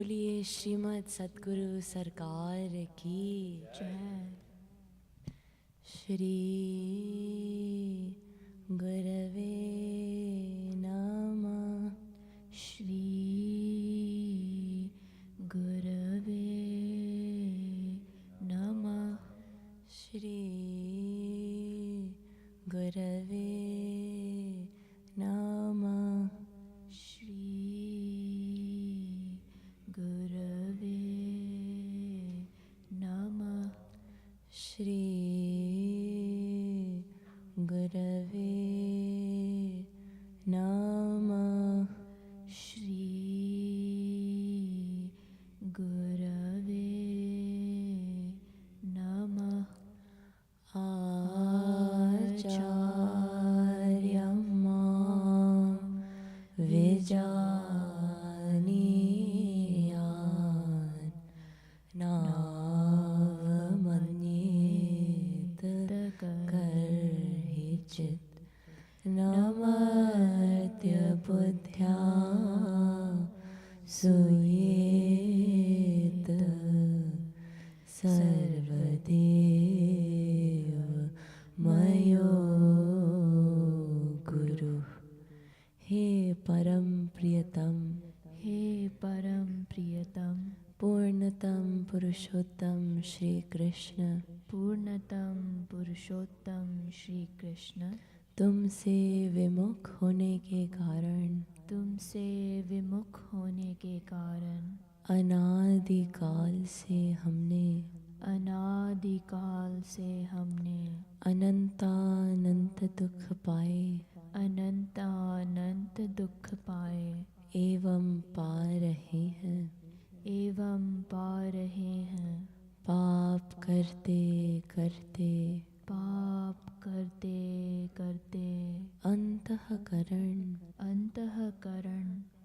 बोलिए श्रीमद् सतगुरु सरकार की जय। श्री गुरवे नमः। श्री गुरवे नमः। श्री गुरवे नमः। श्री गुरवे नमः। श्री गुरवे नमः। श्री गुरवे नमः। आचार्यं मां विजानीयान् नावमन्येत कर्हिचित् नमर्त्य बुद्ध्या सूयेत सर्वदेव मयो गुरु। हे परम प्रियतम, हे परम प्रियतम, पूर्णतम पुरुषोत्तम श्री कृष्ण, पूर्णतम पुरुषोत्तम श्री कृष्ण, तुमसे विमुख होने के कारण, तुमसे विमुख होने के कारण अनादिकाल से हमने अनादिकाल से हमने अनंतानंत दुख पाए अनंतानंत दुख पाए एवं पा रहे हैं। एवं पा रहे हैं। पाप करते करते पाप करते करते अंतःकरण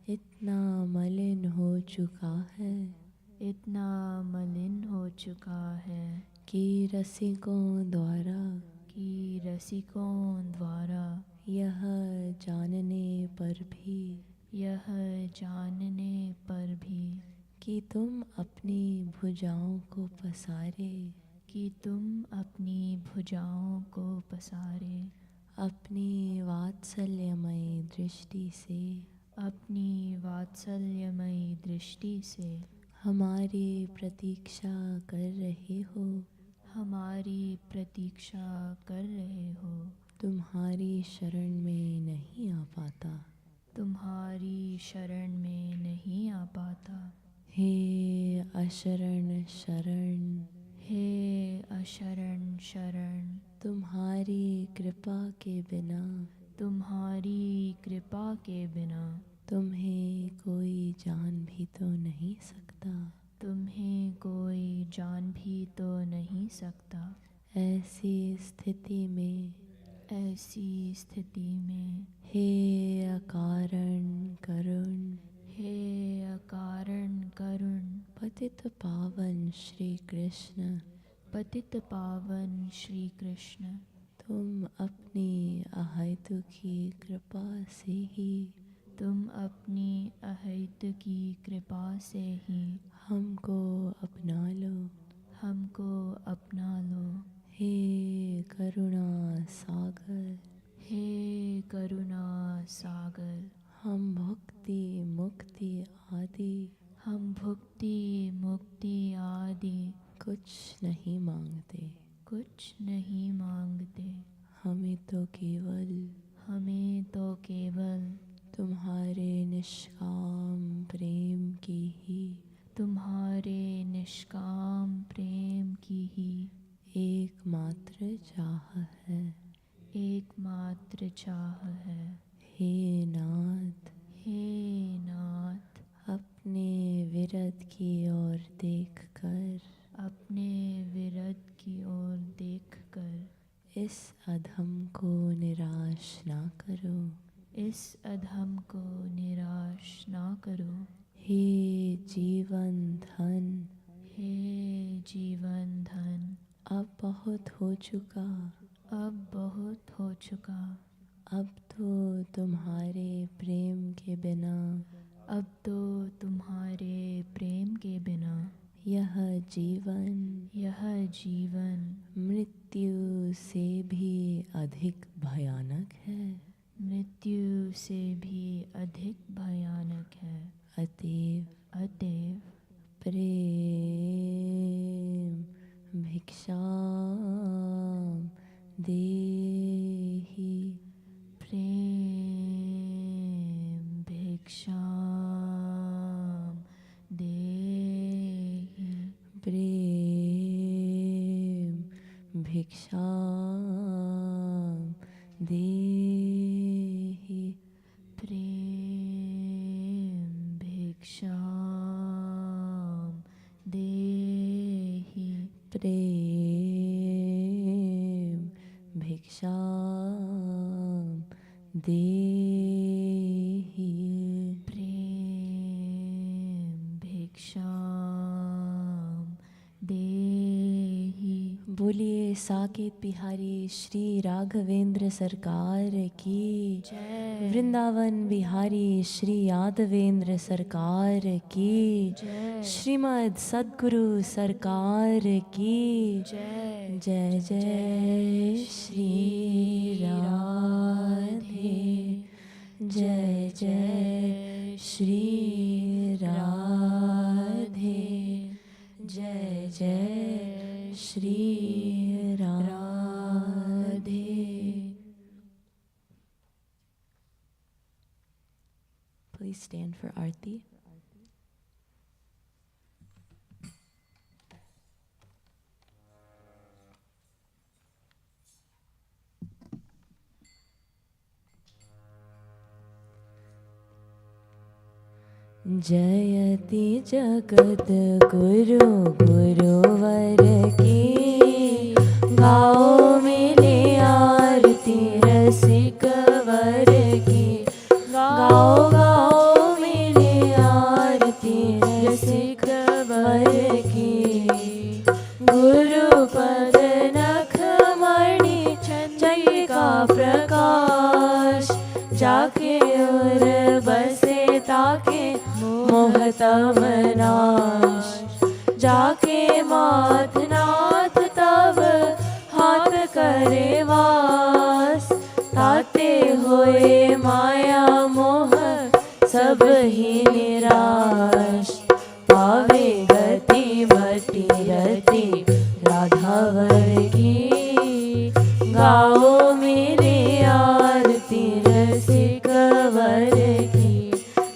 इतना मलिन हो चुका है इतना मलिन हो चुका है कि रसिकों द्वारा यह जानने पर भी कि तुम अपनी भुजाओं को पसारे अपनी वात्सल्यमयी दृष्टि से हमारी प्रतीक्षा कर रहे हो। तुम्हारी शरण में नहीं आ पाता। हे अशरण शरण, तुम्हारी कृपा के बिना तुम्हें कोई जान भी तो नहीं सकता। ऐसी स्थिति में हे अकारण करुण पतित पावन श्री कृष्ण, तुम अपनी अहेतुकी कृपा से ही हमको अपना लो। हे करुणा सागर, हम भुक्ति मुक्ति आदि कुछ नहीं मांगते। हमें तो केवल तुम्हारे निष्काम प्रेम की ही एकमात्र चाह है। हे नाथ, अपने विरद की ओर देखकर इस अधम को निराश ना करो। हे जीवन धन, अब बहुत हो चुका। अब तो तुम्हारे प्रेम के बिना अब तो तुम्हारे प्रेम के बिना यह जीवन मृत्यु से भी अधिक भयानक है। मृत्यु से भी अधिक भयानक है। अतएव प्रेम भिक्षाम देहि। प्रेम भिक्षाम देहि। प्रेम भिक्षाम देहि। प्रेम भिक्षाम देहि। प्रेम भिक्षाम देहि। प्रेम भिक्षाम देहि। बोलिए साकेत बिहारी श्री राघवेंद्र सरकार की जय। वृंदावन बिहारी श्री यादवेंद्र सरकार की जय। श्रीमद् सद्गुरु सरकार की जय। जय जय श्री राधे। जय जय श्री राधे। जय जय Shri Radhe. Please stand for Aarti. जयति जगत गुरु गुरुवर की, गाओ मिले आरती रसिक वर की। गाओ गाओ मिले आरती रसिक वर की। गुरु पद नख मणि चंद्रिका प्रकाश, जाके और बसे ताके मोहतम नाश। जाके माथ नाथ तब हाथ करे वास, ताते होए माया मोह सब ही निराश। पावे गति मति रति राधावर की, गाओ मेरी आरती रसिक वर की।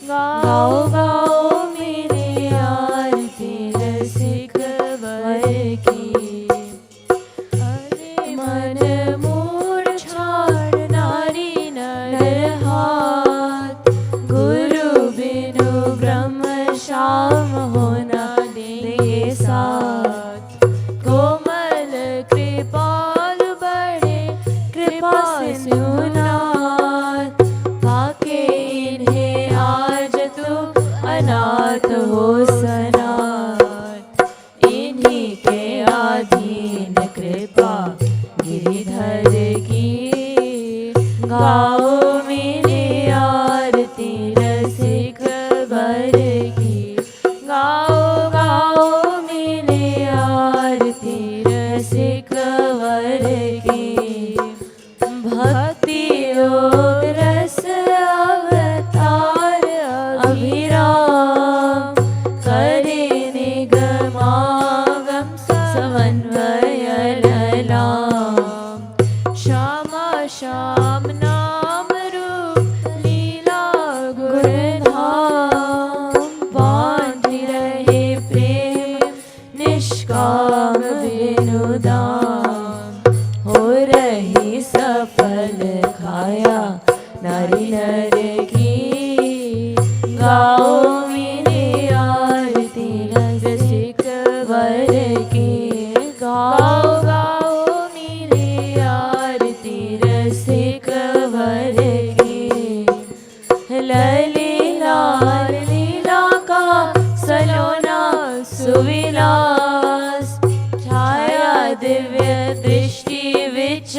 गाओ गाओ मेरी आरती रसिक वर की। अरे मन मूड छाड़ नारी नर हाथ, गुरु बिनु ब्रह्म श्याम होना देंगे साथ। कोमल कृपाल बड़े कृपा सिंधुनाथ, पाके इन्हें आज तू अनाथ हो सनाथ। इन्हीं के अधीन कृपा गिरिधर की, गाओ मेरी आरती रसिक वर की। गाओ गाओ मेरी आरती रसिक वर की। भक्ति योग रस अवतार अभिराम, करे निगमागम समन्वय ललाम। श्यामा श्याम नाम रूप लीला गुणधाम, बांधि रहे प्रेम निष्काम बिनु दाम। हो रही सफल काया नारी नर की, गाओ मेरी आरती रसिक वर की। गाओ गाओ मेरी आरती रसिक वर की। ललीलार लीला का सलोना सुविलास, छाया दिव्य दृष्टि विच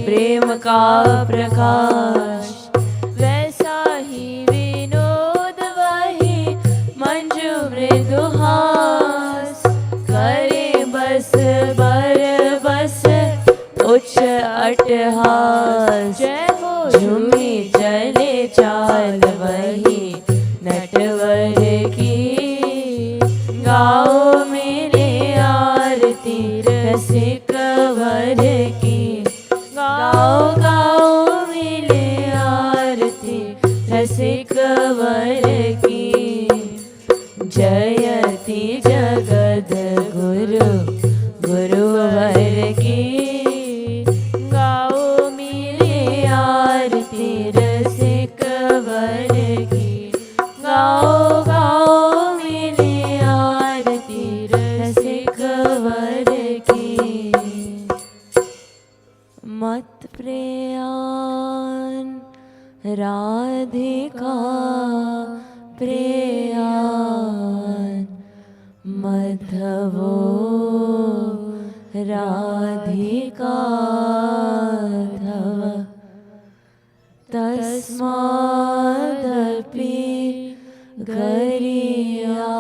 प्रेम का प्रकाश। वैसा ही विनोद वर मृदुहास करे बस बर बस उच्च अट्टहास। जय हो झूमी चले चाल वही नटवर की, गाओ मेरे आरती रसिक वर की। गाओ गाओ मेरे आरती रसिक वर की। जयति जगद गुरु गुरुवर की, गाओ मेरे आरती रसिक वर की। गाओ गाओ मेरे आरती रसिक वर की। मतप्रेयान राधिका प्रेयान, मधवो राधिका धव। तस्मादपि गरीयान्यो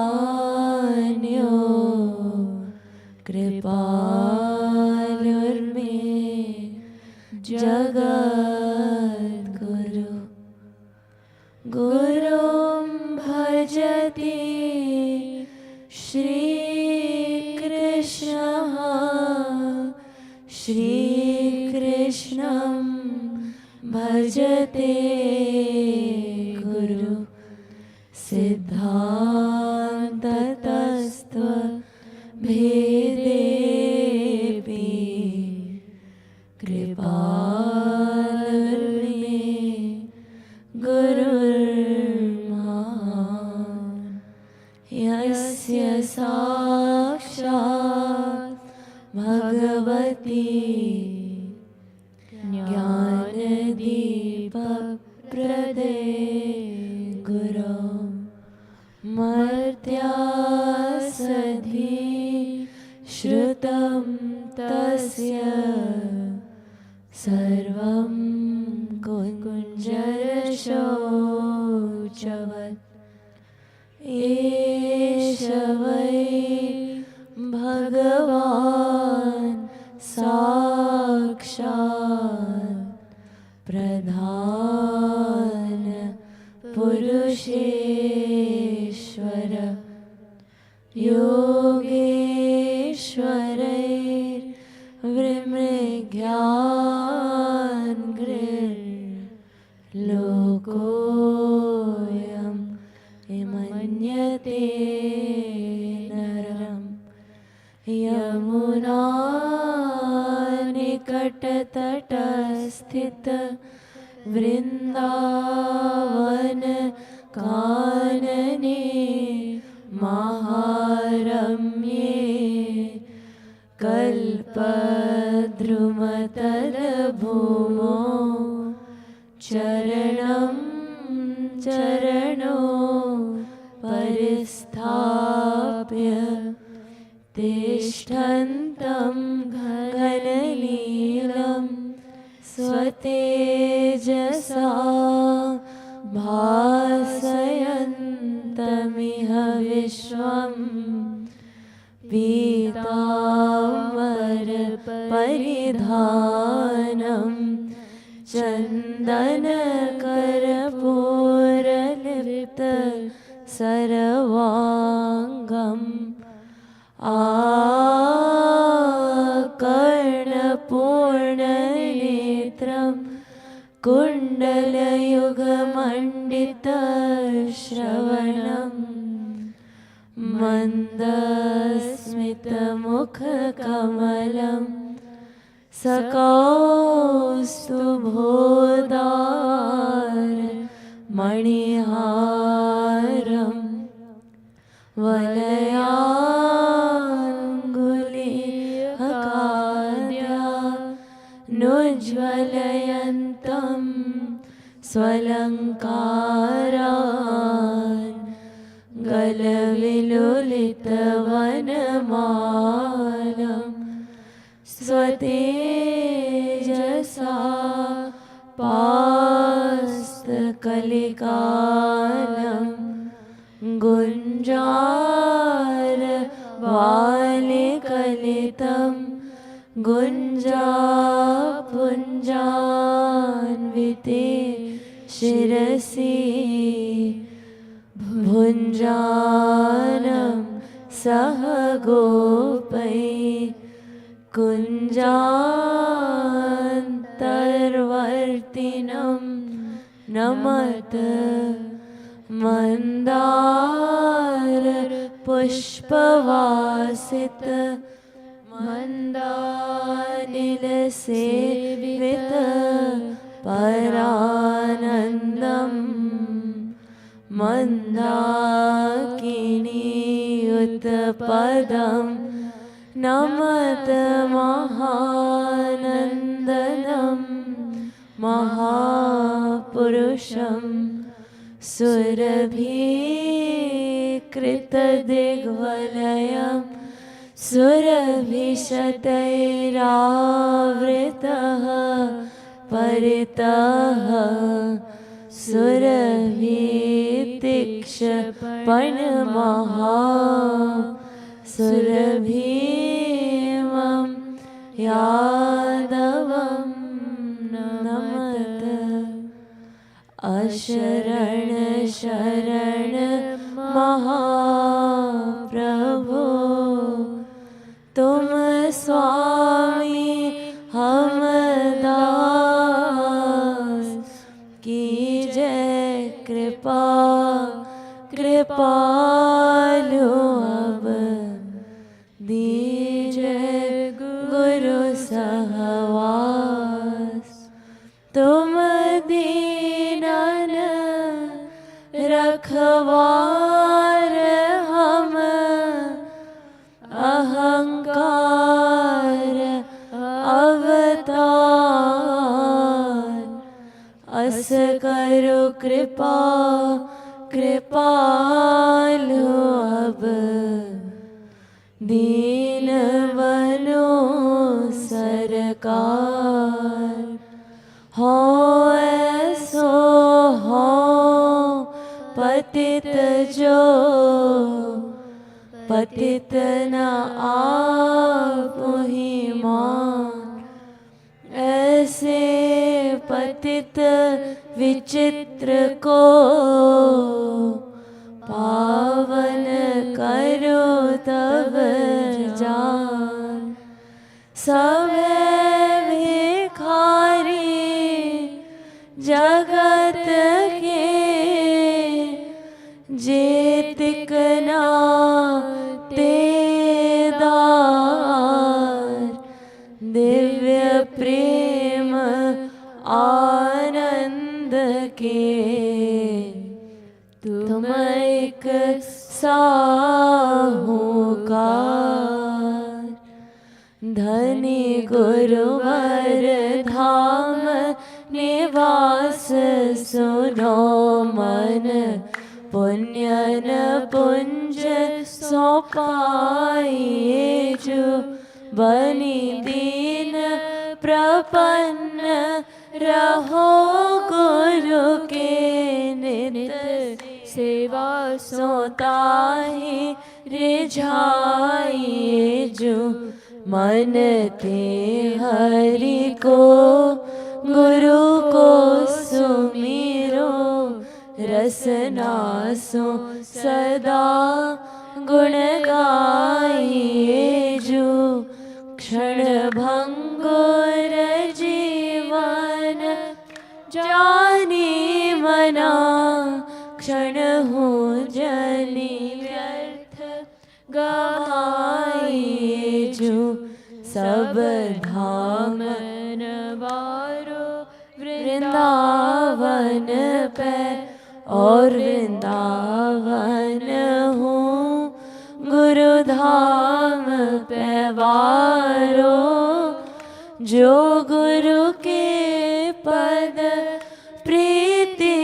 कृपालुर्मे जगद्गुरु। गुरुं भजति श्रीकृष्णः, श्रीकृष्णं भजते गुरु। सिद्धान्ततस्त्व भेदेऽपि कृपालुर्मे गुरुर्महान्। यस्य साक्षात् भगवती ज्ञानदीपप्रदे गुरौ मर्त्यासधि श्रुतं तस्य सर्वं कुञ्जरशौचवत्। एष वै भगवान् साक्षात् प्रधान पुरुषेश्वर। योगेश्वरैर्वृमृग्यान्घ्रिर्लोकोऽयं मन्यते नरम्। यमुना निकटतटस्थित वृन्दावन कानने महारम्ये कल्पद्रुमतलभूमौ चरणं चरणो परिस्थाप्य तिष्ठन्तं घननीलं स्वतेजसा भासयन्तमिह विश्वम्। पीताम्बरपरिधानं चन्दनकर्पूरलिप्त सर्वाङ्गम्। आकर्णपूर्णनेत्रं कुण्डलयुगमण्डितश्रवणम्। मन्दस्मितमुखकमलं सकौस्तुभोदार मणिहारं। वलयाङ्गुलीहकाद्यानुज्ज्वलयन्तं स्वलङ्कारान्। गलविलुलितवनमालं स्वतेजसा पास्तकलिकालं। गुञ्जायमानं गुंजा पुंजान्विते शिरसि भुञ्जानं सह गोपै कुञ्जान्तर्वर्तिनं नमत मंदार पुष्पवासित मंदानिल सेवित परानंदम मंदाकिनीयुतपदं नमत महानंदनं महापुरुषं सुरभिकृतदिग्वलयं सुरभिशतैरावृतः परितः सुरभितीक्ष्णपणमहा सुरभीमं यादवं नमत अशरण शरण महाप्रभो तुम स्वामी हम दास की जय कृपा कृपालु अब दीजय गुरु सहवास तुम दीनन रखवार हम अहंकार अवतार अस करो कृपा कृपालु अब दीन बनो सरकार हो ऐसो हो पतित जो पतित न आप ही मान ऐसे पतित विचित्र को पावन करो तब जान सब भिखारी जगत के जेतिकना तेदार दिव्य प्रेम आनंद के तुम एक साहूकार धनी गुरुवर धाम निवास सुनो मन पुण्यन पुंज सो पाइए जो बनी दीन प्रपन्न रहो गुरु के नित सेवा सोता ही रिझाइए जो मन ते हरि को गुरु को सुमिरो रसना सो सदा गुण गाइए जो क्षण भंगुर जीवन जानी मना क्षण हो जनी व्यर्थ गवाइए जो सब धाम नवारो वृंदावन पे और वृंदावन हूँ गुरु धाम पे वारो जो गुरु के पद प्रीति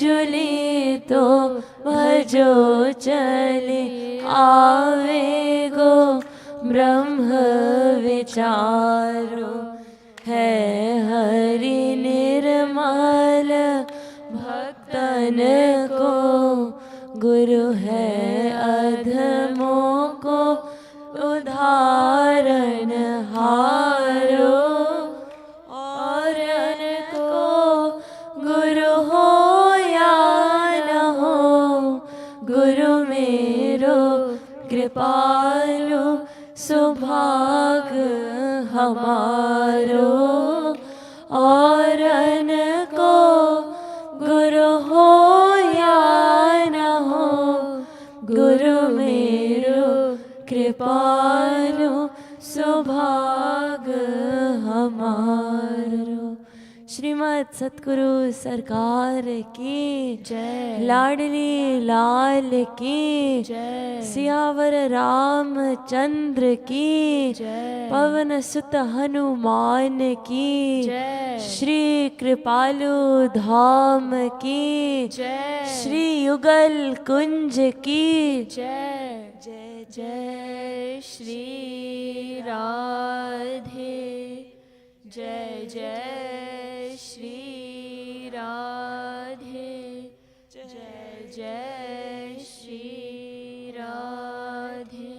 जुली तो भजो चले आवे गो ब्रह्म विचारो है हरि निर्मल भक्तन को गुरु है अधमों को उदाहरण हार कृपालु सुभाग हमारो, और को गुरु हो या न हो, गुरु मेरो कृपालु सुभाग हमारो। श्रीमद सतगुरु सरकार की जय। लाडली लाल की जय। सियावर रामचंद्र की जय। पवन सुत हनुमान की जय। श्री कृपालु धाम की जय। श्री युगल कुंज की जय। जय जय श्री राधे। जय जय श्री राधे। जय जय श्री राधे।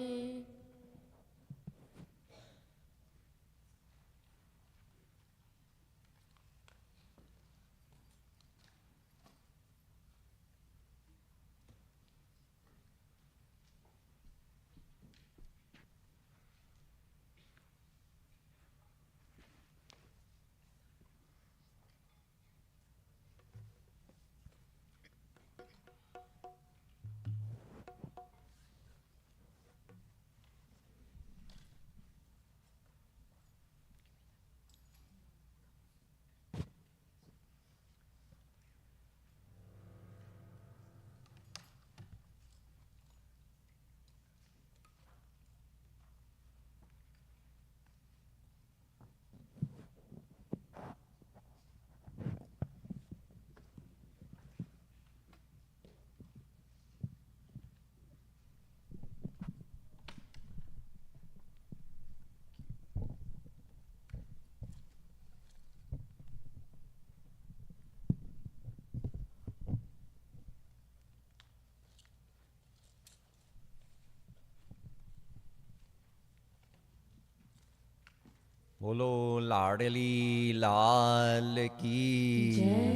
बोलो लाडली लाल की जय।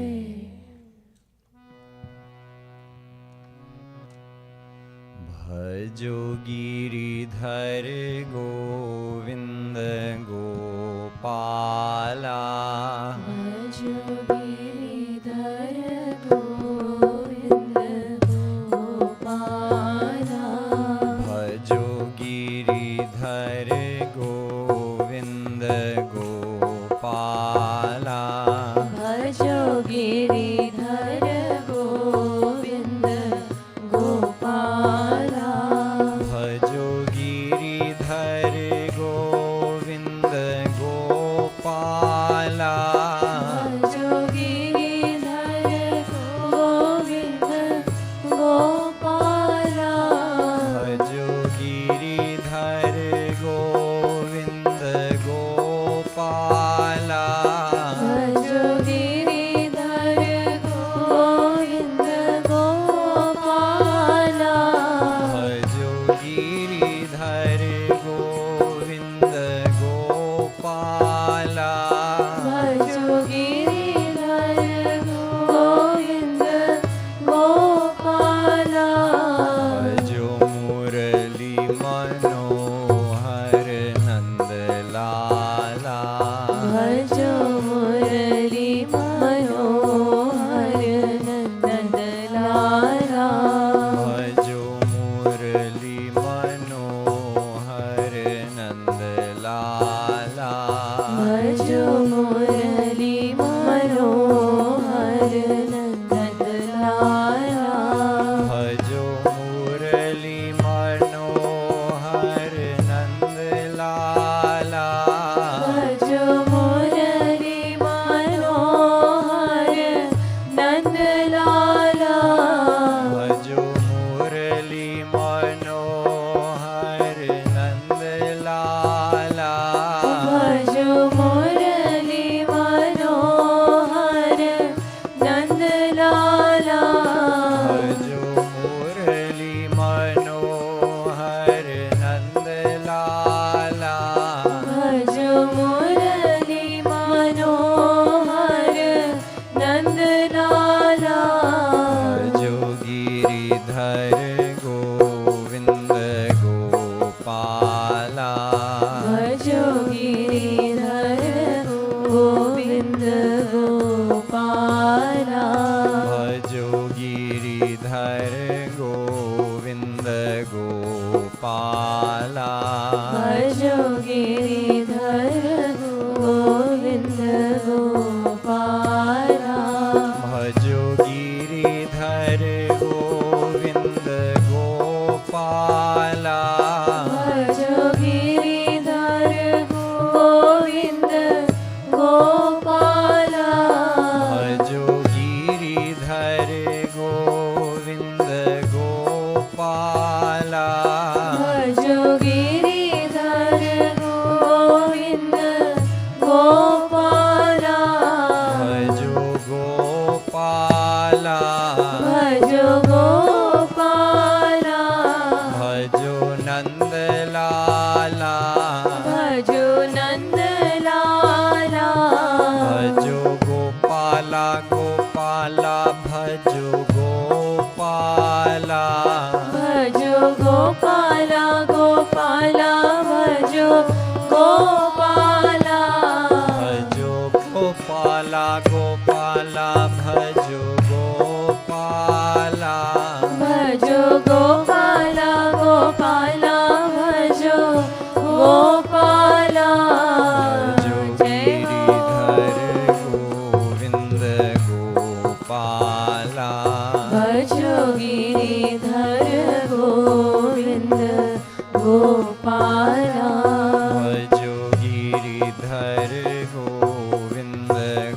भजो गिरिधर गोविंद गोपाला, भजो गिरिधर गोविंद गोपाला, भजो गिरिधर गोविंद गोपाला, भजो गिरिधर गोविंद गोपाला, भजो गिरिधर गोविंद गोपाला, भजो गिरिधर गोविंद गोपाला, भजो गिरिधर गोविंद गोपाला, भजो गिरिधर गोविंद गोपाला, भजो गिरिधर गोविंद गोपाला, भजो गिरिधर गोविंद गोपाला, भजो मुरली मनोहर नंद लाला, भजो मुरली मनोहर नंद लाला, भजो मुरली मनोहर नंद लाला, भजो मुरली मनोहर नंद लाला, भजो मुरली मनोहर Gopala. भजो Giridhar Govind Gopala Bhajo Giridhar Govind Gopala. भजो Giridhar Govind Gopala Bhajo Giridhar Govind Gopala. भजो गिरिधर गोविंद गोपाला Bhajo Gopala. भजो गोपाला Bhajo Nandlala. भजो Nandlala Bhajo Gopala Gopala. Bhajo Gopala. भजो गोपाला गोपाला भजो Gopala Bhajo Gopala Gopala. Bhajo Gopala. भजो गोपाला गोपाला भजो गोपाला Bhajo जय हो Giridhar Govind Gopala. भजो Giridhar Govind Gopala Bhajo Giridhar Govind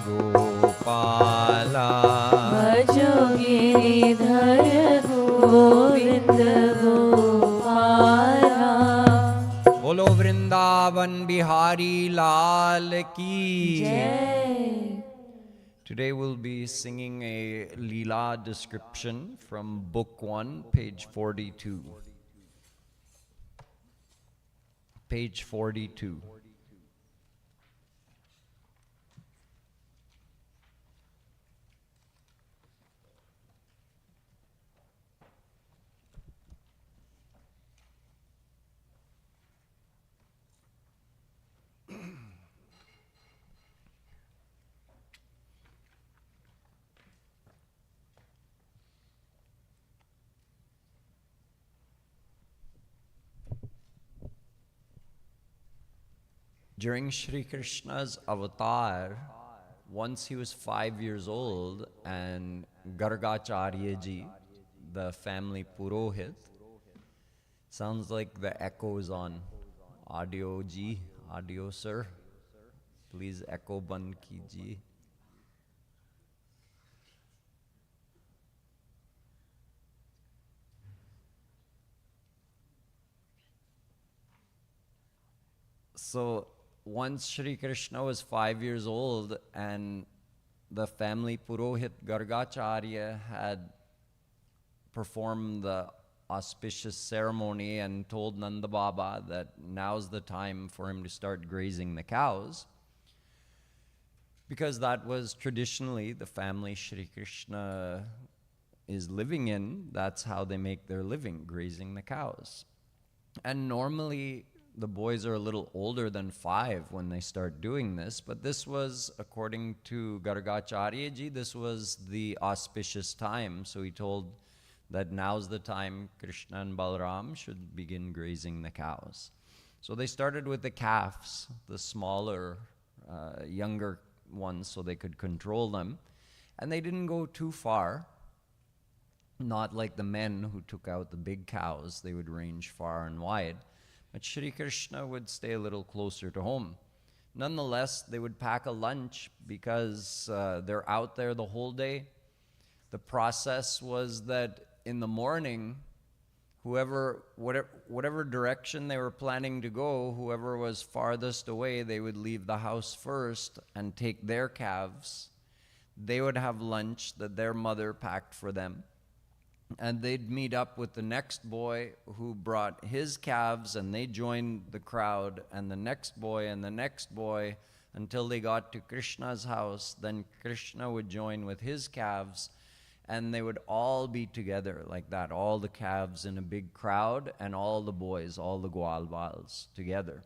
Gopala. भजो Giridhar Govind Gopala Bolo Vrindavan Bihari Lal Ki. जय Today we'll be singing a leela description from Book 1, page 42. Page 42. During Shri Krishna's avatar, once he was 5 years old, and Gargacharya ji, the family Purohit, sounds like the echoes on audio ji, audio sir. Please echo band kijiye. So once Shri Krishna was 5 years old and the family Purohit Gargacharya had performed the auspicious ceremony and told Nanda Baba that now's the time for him to start grazing the cows, because that was traditionally the family Shri Krishna is living in. That's how they make their living, grazing the cows. And normally the boys are a little older than 5 when they start doing this, but this was, according to Gargacharya ji, this was the auspicious time. So he told that now's the time Krishna and Balaram should begin grazing the cows. So they started with the calves, the smaller, younger ones, so they could control them. And they didn't go too far, not like the men who took out the big cows. They would range far and wide. But Shri Krishna would stay a little closer to home. Nonetheless, they would pack a lunch because they're out there the whole day. The process was that in the morning, whatever direction they were planning to go, whoever was farthest away, they would leave the house first and take their calves. They would have lunch that their mother packed for them. And they'd meet up with the next boy who brought his calves, and they joined the crowd, and the next boy and the next boy, until they got to Krishna's house. Then Krishna would join with his calves, and they would all be together like that, all the calves in a big crowd, and all the boys, all the Gwalbals together.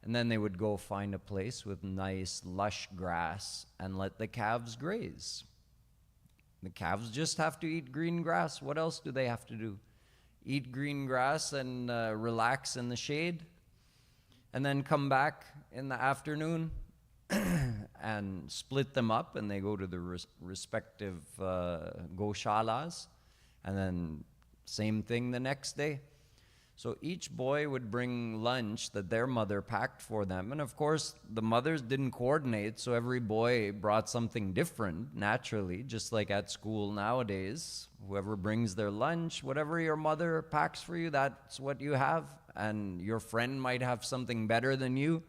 And then they would go find a place with nice, lush grass and let the calves graze. The calves just have to eat green grass. What else do they have to do? eat green grass and relax in the shade, and then come back in the afternoon and split them up, and they go to the respective goshalas, and then same thing the next day. So each boy would bring lunch that their mother packed for them. And of course, the mothers didn't coordinate, so every boy brought something different, naturally, just like at school nowadays. Whoever brings their lunch, whatever your mother packs for you, that's what you have. And your friend might have something better than you,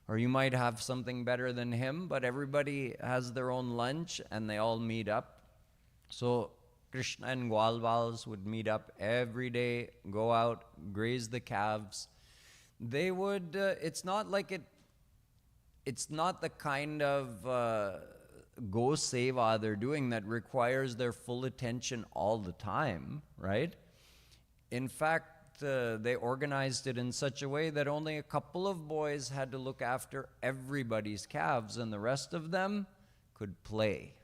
or you might have something better than him, but everybody has their own lunch, and they all meet up. So Krishna and Gwalbals would meet up every day, go out, graze the calves. They would, it's not the kind of go seva they're doing that requires their full attention all the time, right? In fact, they organized it in such a way that only a couple of boys had to look after everybody's calves, and the rest of them could play.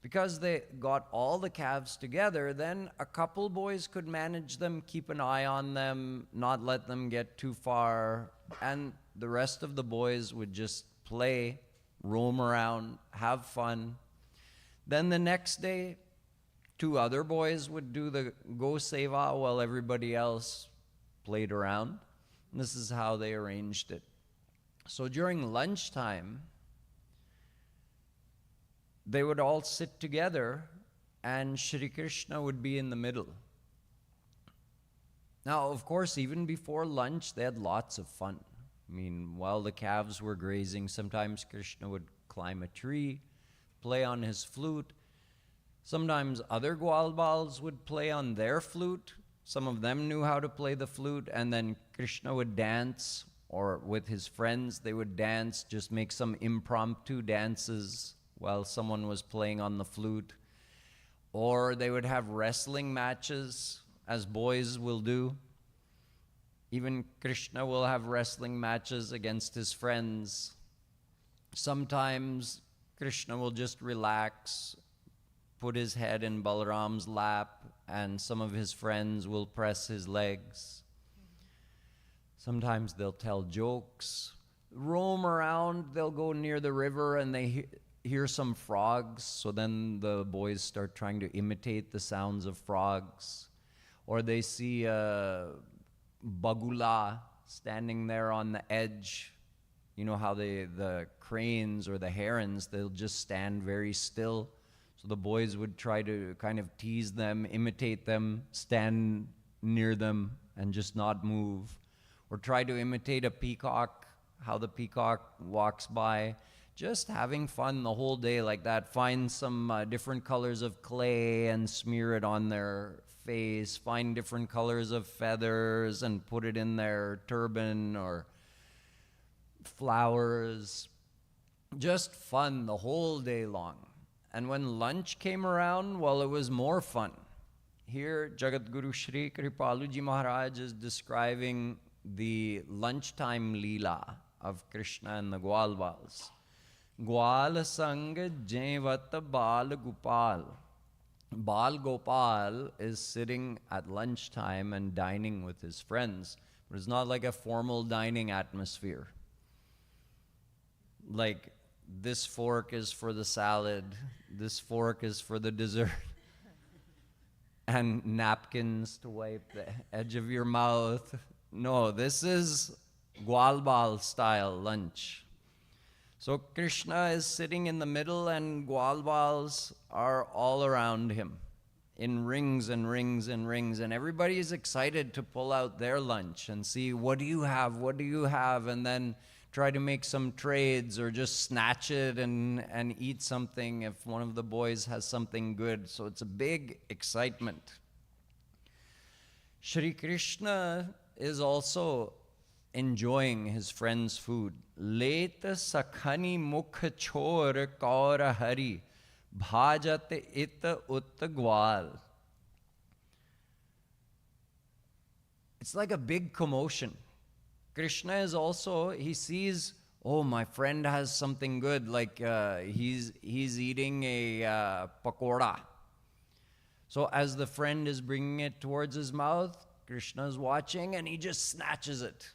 Because they got all the calves together, then a couple boys could manage them, keep an eye on them, not let them get too far, and the rest of the boys would just play, roam around, have fun. Then the next day, 2 other boys would do the go seva while everybody else played around. And this is how they arranged it. So during lunchtime, they would all sit together, and Shri Krishna would be in the middle. Now, of course, even before lunch, they had lots of fun. I mean, while the calves were grazing, sometimes Krishna would climb a tree, play on his flute. Sometimes other Gwalbals would play on their flute. Some of them knew how to play the flute, and then Krishna would dance, or with his friends, they would dance, just make some impromptu dances while someone was playing on the flute. Or they would have wrestling matches, as boys will do. Even Krishna will have wrestling matches against his friends. Sometimes Krishna will just relax, put his head in Balaram's lap, and some of his friends will press his legs. Sometimes they'll tell jokes, roam around, they'll go near the river, and they hear some frogs, so then the boys start trying to imitate the sounds of frogs. Or they see a bagula standing there on the edge. You know how the cranes or the herons, they'll just stand very still. So the boys would try to kind of tease them, imitate them, stand near them and just not move. Or try to imitate a peacock, how the peacock walks by. Just having fun the whole day like that. Find some different colors of clay and smear it on their face. Find different colors of feathers and put it in their turban or flowers. Just fun the whole day long. And when lunch came around, well, it was more fun. Here, Jagat Guru Shri Kripaluji Maharaj is describing the lunchtime leela of Krishna and the Gwalbals. Gwal sang jevat Bal Gopal. Bal Gopal is sitting at lunchtime and dining with his friends, but it's not like a formal dining atmosphere. Like, this fork is for the salad, this fork is for the dessert, and napkins to wipe the edge of your mouth. No, this is Gwalbal style lunch. So Krishna is sitting in the middle, and Gwalbals are all around him in rings and rings and rings, and everybody is excited to pull out their lunch and see, what do you have, and then try to make some trades or just snatch it and eat something if one of the boys has something good. So it's a big excitement. Shri Krishna is also enjoying his friend's food. Let sakhani mukh chor kaur hari bhajat it ut gwal. It's like a big commotion. Krishna is also, he sees, oh, my friend has something good, like he's eating a pakoda. So as the friend is bringing it towards his mouth, Krishna is watching and he just snatches it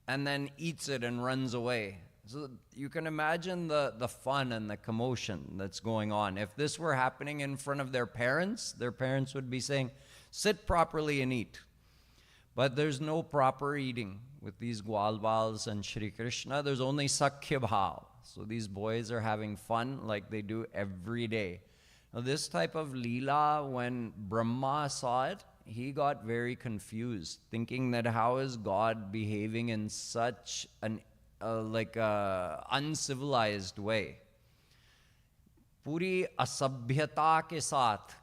and then eats it and runs away. So you can imagine the fun and the commotion that's going on. If this were happening in front of their parents would be saying, sit properly and eat. But there's no proper eating with these Gwalbals and Shri Krishna. There's only Sakhya Bhav. So these boys are having fun like they do every day. Now this type of leela, when Brahma saw it, he got very confused, thinking that how is God behaving in such an uncivilized way. Puri asabhyata ke saath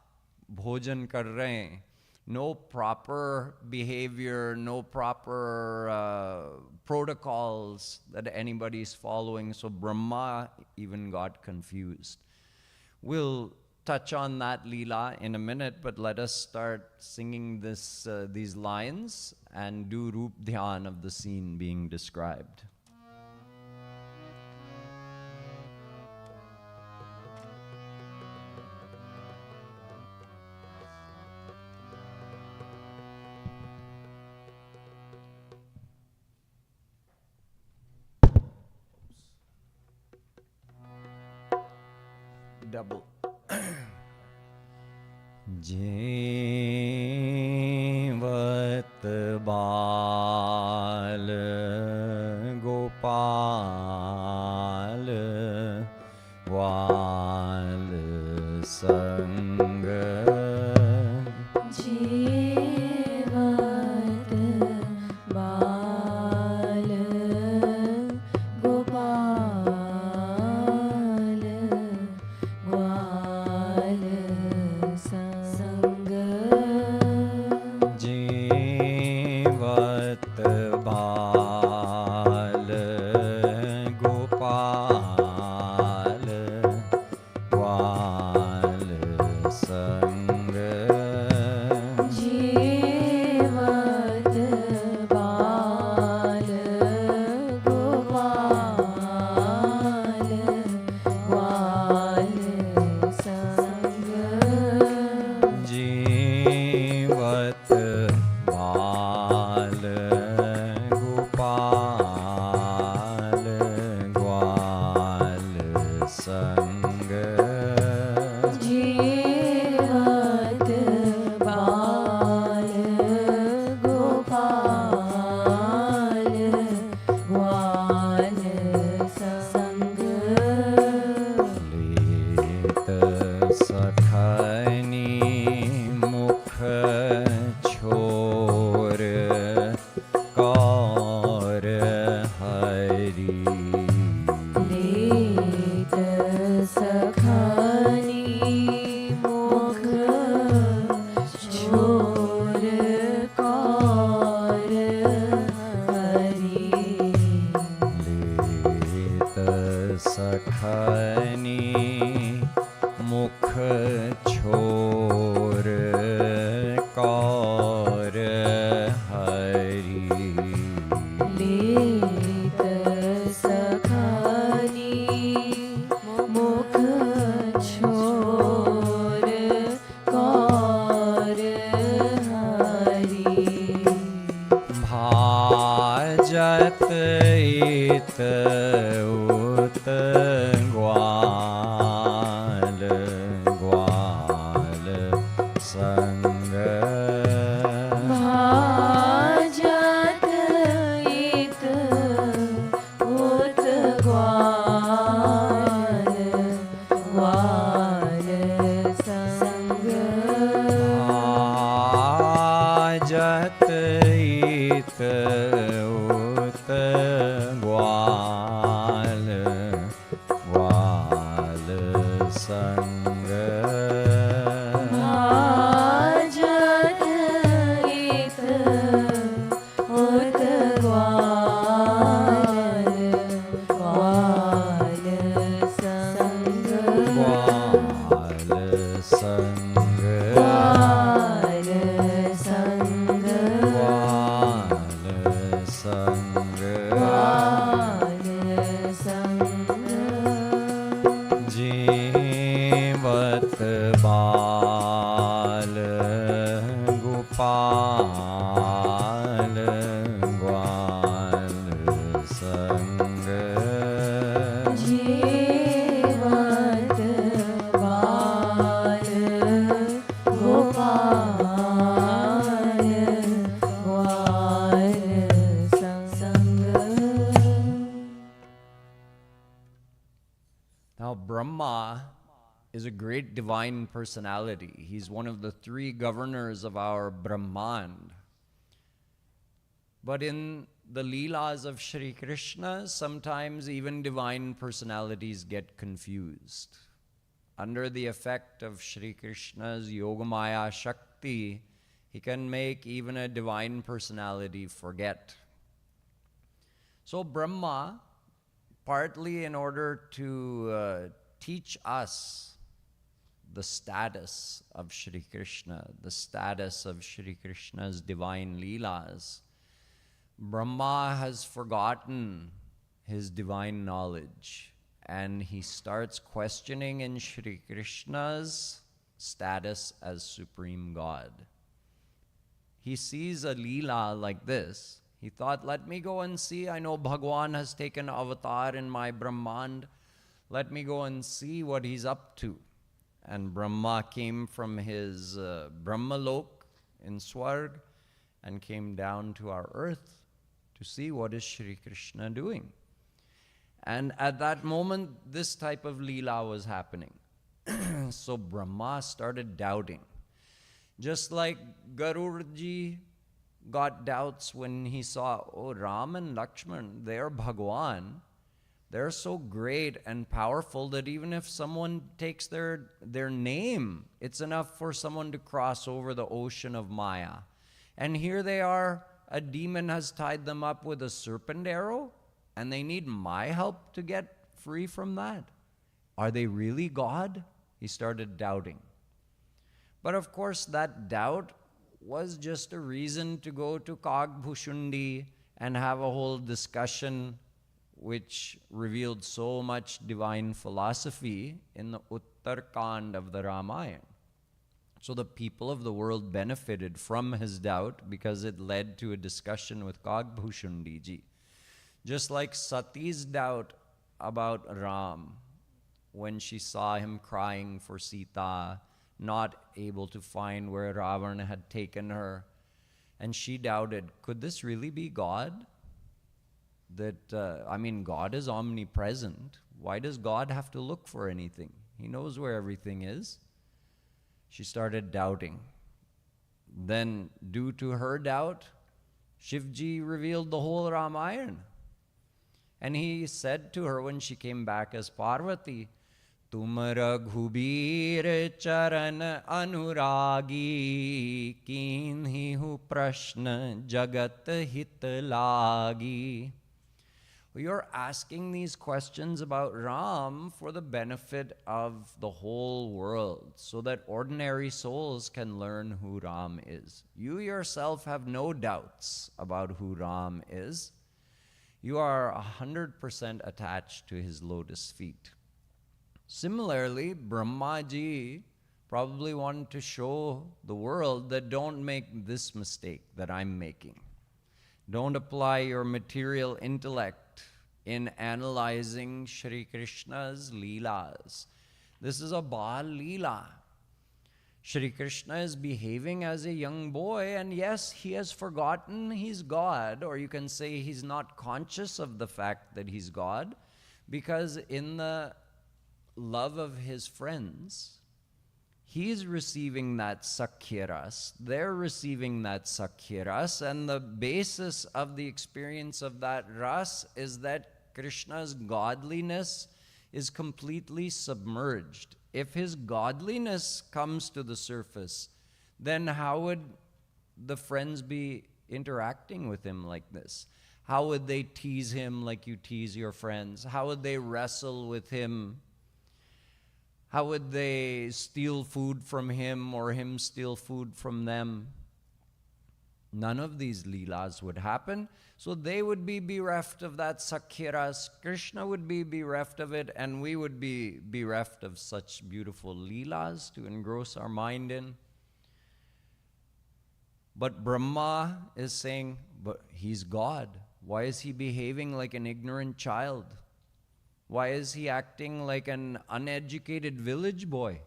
bhojan kar rahe hain. No proper behavior, no proper protocols that anybody's following. So Brahma even got confused. We'll touch on that leela in a minute, but let us start singing these lines and do Roop Dhyan of the scene being described. Double. Jeevat Bal Gopal Wal Sang Jeevat Bal Gopal Gwal Sang Jeevat Bal Gopal Gwal Sang Jeevat Bal Gopal Gwal Sang Jeevat Bal Gopal Gwal Sang Jeevat Bal Gopal Gwal Sang Let Sakhani Mukh Chor Kaur Hari Let Sakhani Mukh Chor Kaur Hari Let Sakhani Mukh Chor Kaur Hari Let Sakhani Mukh Chor Kaur Hari Bhajat it ut gwal gwal sang Bhajat it ut gwal gwal sang Bhajat it ut gwal gwal sang Bhajat it ut gwal gwal sang gwal sang gwal sang gwal is a great divine personality. He's one of the three governors of our Brahmand. But in the leelas of Shri Krishna, sometimes even divine personalities get confused. Under the effect of Shri Krishna's Yogamaya Shakti, he can make even a divine personality forget. So Brahma, partly in order to teach us the status of Shri Krishna, the status of Shri Krishna's divine leelas, Brahma has forgotten his divine knowledge, and he starts questioning in Shri Krishna's status as Supreme God. He sees a leela like this. He thought, let me go and see. I know Bhagwan has taken avatar in my Brahmand. Let me go and see what he's up to. And Brahma came from his Brahmalok in Swarg and came down to our earth to see what is Shri Krishna doing. And at that moment, this type of leela was happening. So Brahma started doubting. Just like Garurji got doubts when he saw, oh, Ram and Lakshman, they're Bhagwan. They're so great and powerful that even if someone takes their name, it's enough for someone to cross over the ocean of Maya. And here they are, a demon has tied them up with a serpent arrow, and they need my help to get free from that. Are they really God? He started doubting. But of course, that doubt was just a reason to go to Kagbhushundi and have a whole discussion which revealed so much divine philosophy in the Uttarkand of the Ramayana. So the people of the world benefited from his doubt because it led to a discussion with Kagbhushundi ji. Just like Sati's doubt about Ram when she saw him crying for Sita, not able to find where Ravana had taken her. And she doubted, could this really be God? God is omnipresent. Why does God have to look for anything? He knows where everything is. She started doubting. Then, due to her doubt, Shivji revealed the whole Ramayana. And he said to her when she came back as Parvati, Tum Raghubir Charan Anuragi Kinhi hu Prashna Jagat Hit Lagi. You're asking these questions about Ram for the benefit of the whole world, so that ordinary souls can learn who Ram is. You yourself have no doubts about who Ram is. You are 100% attached to his lotus feet. Similarly, Brahmaji probably wanted to show the world that don't make this mistake that I'm making. Don't apply your material intellect in analyzing Shri Krishna's leelas. This is a Baal leela. Shri Krishna is behaving as a young boy, and yes, he has forgotten he's God, or you can say he's not conscious of the fact that he's God, because in the love of his friends, he's receiving that Sakhiras, they're receiving that Sakhiras, and the basis of the experience of that ras is that Krishna's godliness is completely submerged. If his godliness comes to the surface, then how would the friends be interacting with him like this? How would they tease him like you tease your friends? How would they wrestle with him? How would they steal food from him or him steal food from them? None of these leelas would happen. So they would be bereft of that Sakhiras, Krishna would be bereft of it, and we would be bereft of such beautiful leelas to engross our mind in. But Brahma is saying, but he's God. Why is he behaving like an ignorant child? Why is he acting like an uneducated village boy?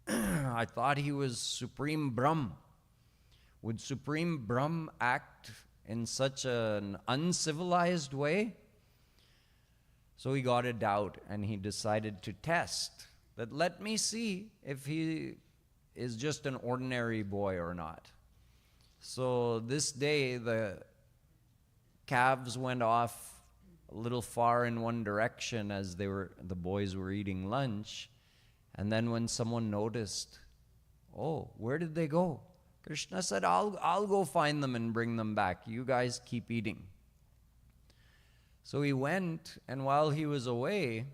I thought he was Supreme Brahm. Would Supreme Brahm act in such an uncivilized way? So he got a doubt and he decided to test that let me see if he is just an ordinary boy or not. So this day the calves went off a little far in one direction as the boys were eating lunch. And then when someone noticed, oh, where did they go? Krishna said, I'll go find them and bring them back. You guys keep eating. So he went, and while he was away,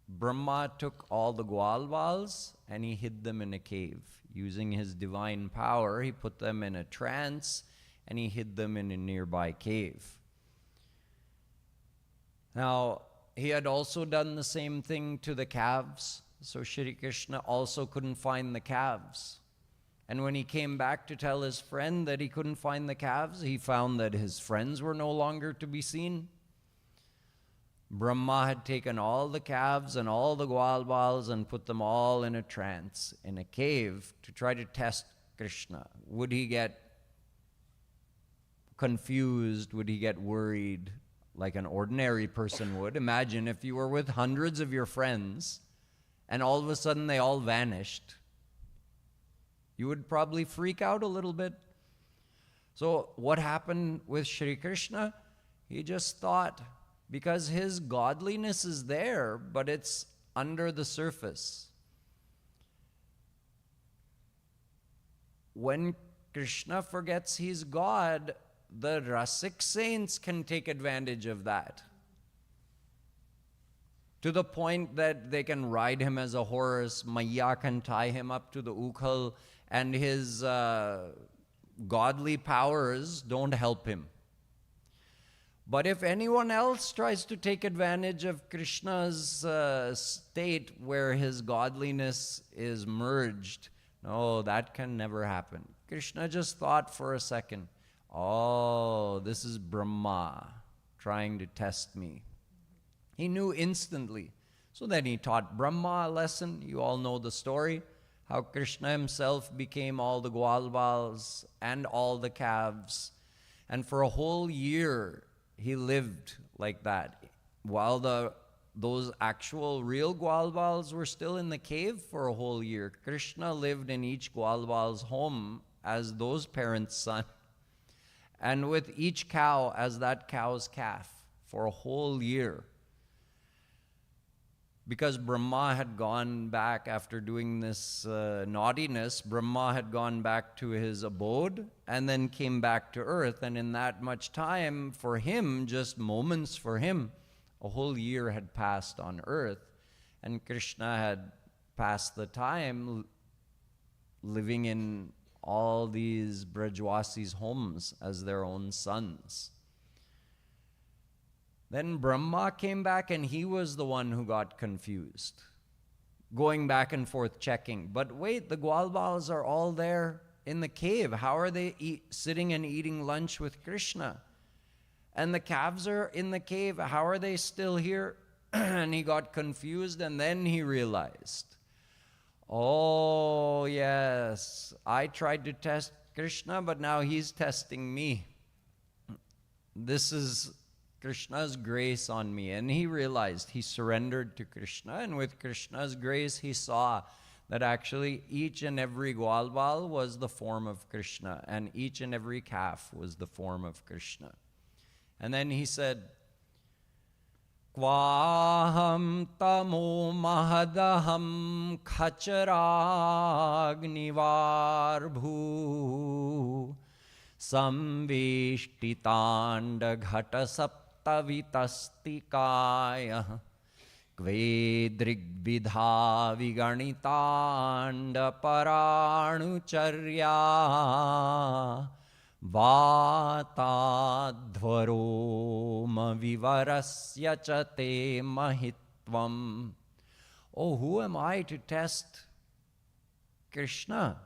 Brahma took all the gwalbals and he hid them in a cave. Using his divine power, he put them in a trance and he hid them in a nearby cave. Now, he had also done the same thing to the calves. So Shri Krishna also couldn't find the calves. And when he came back to tell his friend that he couldn't find the calves, he found that his friends were no longer to be seen. Brahma had taken all the calves and all the gwalbals and put them all in a trance, in a cave, to try to test Krishna. Would he get confused? Would he get worried like an ordinary person would? Imagine if you were with hundreds of your friends and all of a sudden they all vanished. You would probably freak out a little bit. So what happened with Shri Krishna? He just thought, because his godliness is there, but it's under the surface. When Krishna forgets he's God, the Rasic saints can take advantage of that, to the point that they can ride him as a horse. Maya can tie him up to the ukhal, and his godly powers don't help him. But if anyone else tries to take advantage of Krishna's state where his godliness is merged, no, that can never happen. Krishna just thought for a second, oh, this is Brahma trying to test me. He knew instantly. So then he taught Brahma a lesson. You all know the story, how Krishna himself became all the gwalbals and all the calves. And for a whole year, he lived like that. While those actual real gwalbals were still in the cave for a whole year, Krishna lived in each gwalbal's home as those parents' son, and with each cow as that cow's calf for a whole year. Because Brahma had gone back after doing this naughtiness, Brahma had gone back to his abode and then came back to earth. And in that much time, for him, just moments for him, a whole year had passed on earth. And Krishna had passed the time living in all these Brajwasis' homes as their own sons. Then Brahma came back and he was the one who got confused, going back and forth checking. But wait, the gwalbals are all there in the cave. How are they sitting and eating lunch with Krishna? And the calves are in the cave. How are they still here? And he got confused, and then he realized, oh yes, I tried to test Krishna, but now he's testing me. This is Krishna's grace on me. And he realized, he surrendered to Krishna, and with Krishna's grace he saw that actually each and every gwalbal was the form of Krishna, and each and every calf was the form of Krishna. And then he said, Kvaham tamo mahadaham khacharagnivar samvishtitanda ghata saptavitastikaya kvedrigvidha viganitanda paranucharya vatadvaroma vivarasya cha te mahitvam. Oh, who am I to test Krishna?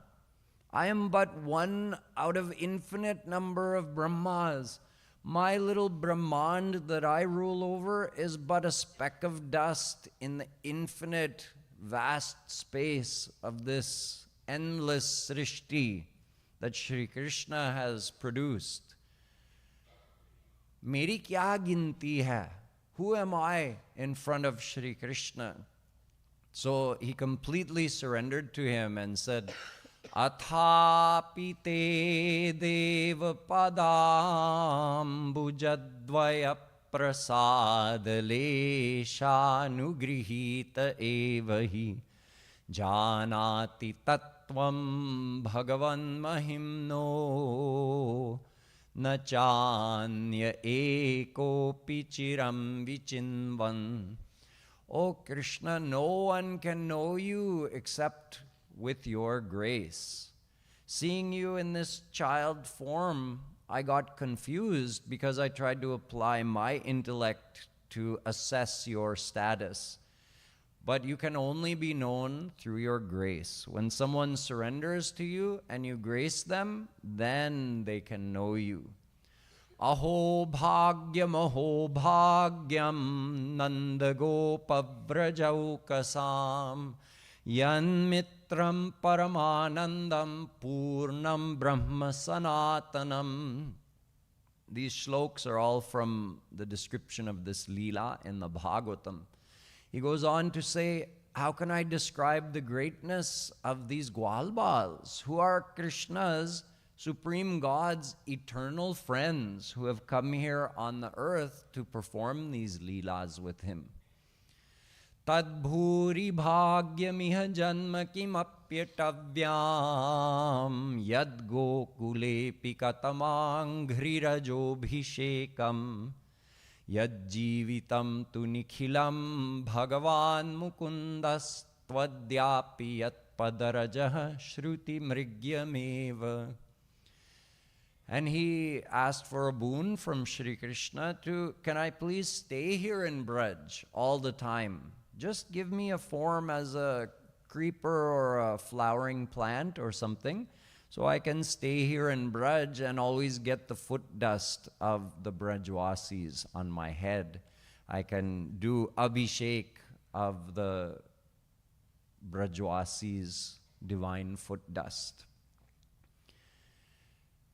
I am but one out of infinite number of Brahmas. My little Brahmand that I rule over is but a speck of dust in the infinite vast space of this endless Srishti that Shri Krishna has produced. Meri kya ginti hai? Who am I in front of Shri Krishna? So he completely surrendered to him and said, Athapi te deva padam bujadvaya prasadaleshanugrihita evahi janati tattvam bhagavan mahimno na chanya ekopi chiram vichinvan. Oh Krishna, no one can know you except with your grace. Seeing you in this child form, I got confused because I tried to apply my intellect to assess your status. But you can only be known through your grace. When someone surrenders to you and you grace them, then they can know you. Aho bhagyam nanda gopavrajau yan mitram paramanandam purnam brahma sanatanam. These shlokas are all from the description of this leela in the Bhagavatam. He goes on to say, how can I describe the greatness of these Gwalbals, who are Krishna's, Supreme God's eternal friends, who have come here on the earth to perform these leelas with him. Tad bhuri bhagyamiha janma kimapyatavyam yad gokule pikatamang ghrirajobhishekam yad jivitam tu nikhilam bhagavan mukundas tvadyapi yat padarajah shruti mrigyameva. And he asked for a boon from Shri Krishna to, can I please stay here in Braj all the time? Just give me a form as a creeper or a flowering plant or something, so I can stay here in Braj and always get the foot dust of the Brajwasis on my head. I can do abhishek of the Brajwasis' divine foot dust.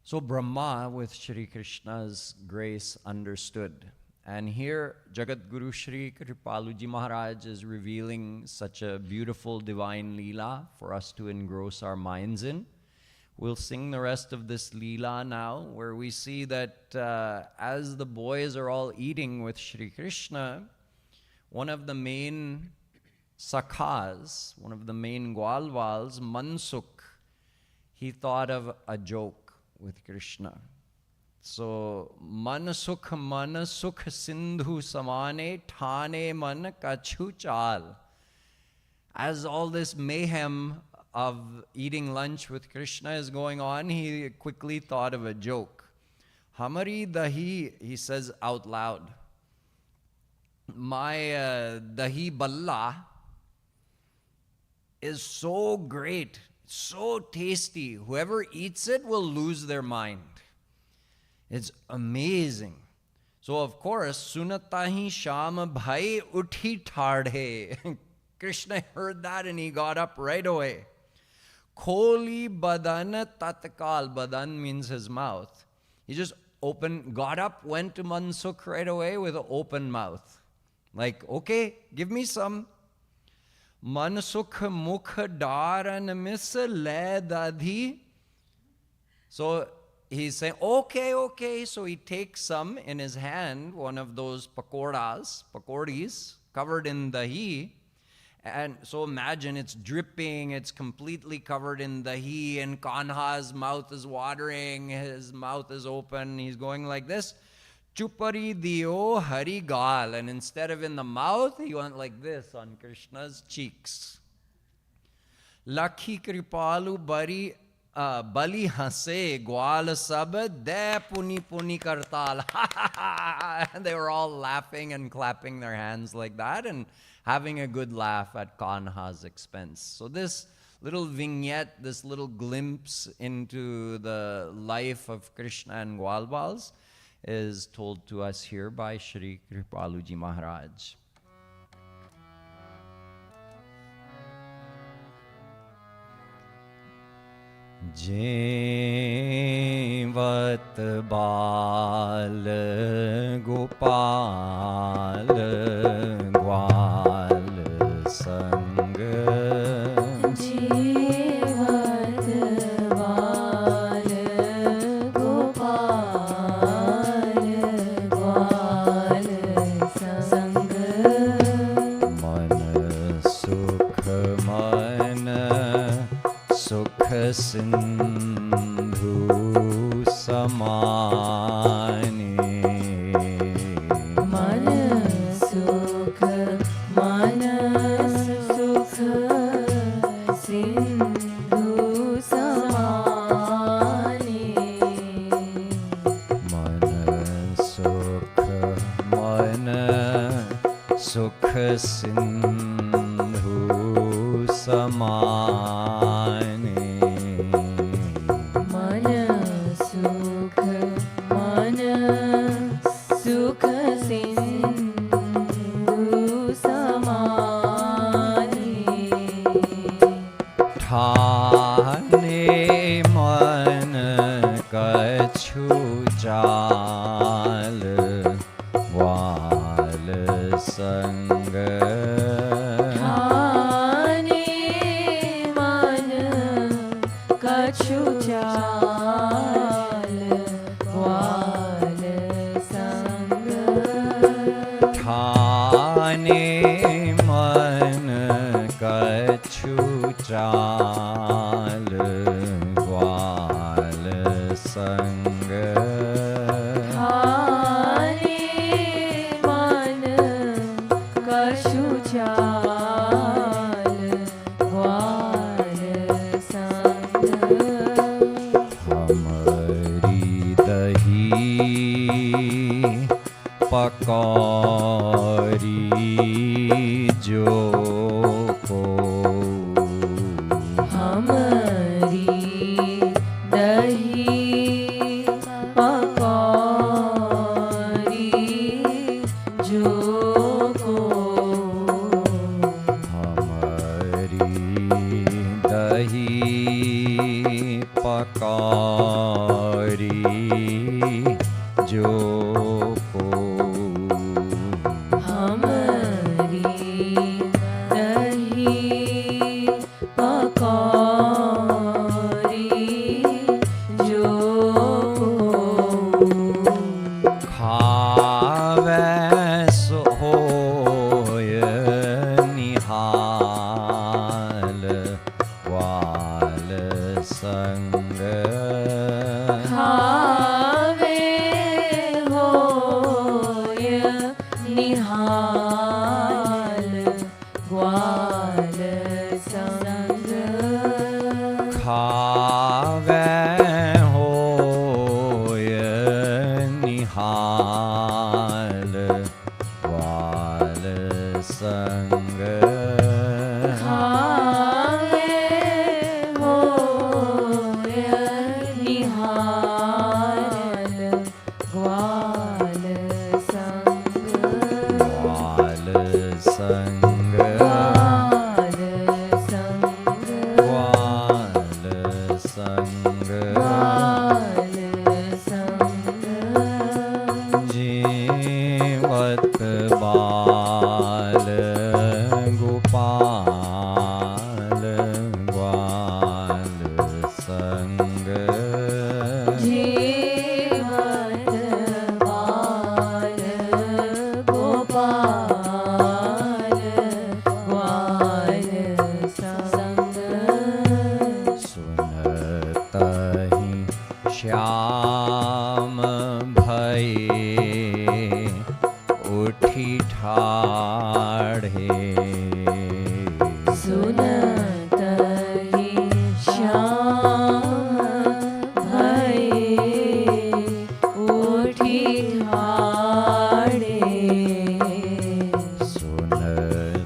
So Brahma, with Shri Krishna's grace, understood. And here, Jagat Guru Shri Kripaluji Maharaj is revealing such a beautiful divine leela for us to engross our minds in. We'll sing the rest of this leela now, where we see that as the boys are all eating with Shri Krishna, one of the main sakhas, one of the main Gwalwals, Mansukh, he thought of a joke with Krishna. So, manasukh sindhu samane thane man kachu chal. As all this mayhem of eating lunch with Krishna is going on, he quickly thought of a joke. Hamari dahi, he says out loud, my dahi balla is so great, so tasty, whoever eats it will lose their mind. It's amazing. So of course, sunatahi sham bhai uthi thadhe. Krishna heard that and he got up right away. Kholi badan tatkal. Badan means his mouth. He just got up, went to Mansukh right away with an open mouth. Like, okay, give me some. Mansukh mukh daran mis le dadhi. So he's saying, okay. So he takes some in his hand, one of those pakodis, covered in dahi. And so imagine it's dripping, it's completely covered in dahi, and Kanha's mouth is watering, his mouth is open, he's going like this. Chupari diyo hari gal. And instead of in the mouth, he went like this on Krishna's cheeks. Lakhi kripalu bari bali hase gwal sab de puni puni kartal. And they were all laughing and clapping their hands like that and having a good laugh at Kanha's expense. So this little vignette, this little glimpse into the life of Krishna and Gwalbals is told to us here by Shri Kripaluji Maharaj. Jevat bal gopal gwal sang Sindhu समाने मन सुख सिंधु समाने मन सुख सिंधु समाने मन सुख सिंधु समाने ठाने मन कछु चाल वाल संग ठाने मन कछु चाल वाल संग ठाने मन कछु चाल ग्वाल संग ठाने मन कछु चाल ग्वाल संग हमारी दही पकौरी जो को हमारी दही पकौड़ी जो को हमारी दही पकौरी जो को हमारी दही पकौड़ी जो को खावे सो होय निहाल वाल संग खावे होय निहाल ग्वाल संग खावे होय निहाल वाल संग खावे होय निहाल ग्वाल संग ग्वाल संग ग्वाल संग ग्वाल संग ग्वाल संग जीवत बाल गोपाल ग्वाल संग जीवत बाल गोपाल ग्वाल संग सुनतहि श्याम भय उठी ठाढ़े सुनतहि श्याम भय उठी ठाढ़े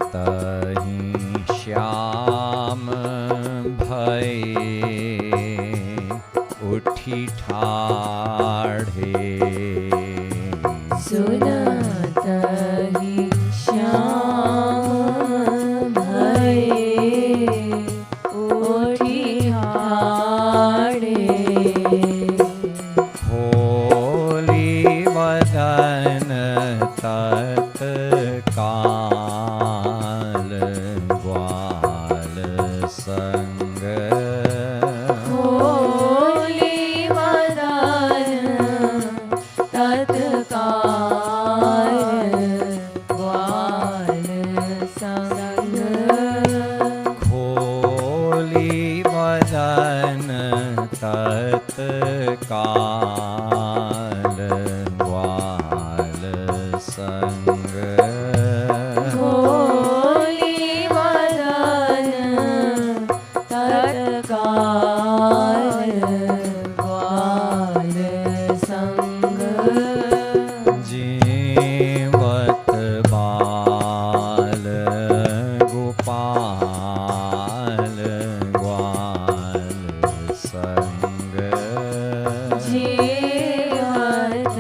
सुनतहि श्याम भय उठी ठाढ़े सुनतहि श्याम भय उठी ठाढ़े खोली वदन तत्काल ग्वाल संग खोली वदन तत्काल ग्वाल संग खोली वदन जीवत बाल गोपाल ग्वाल संग जीवत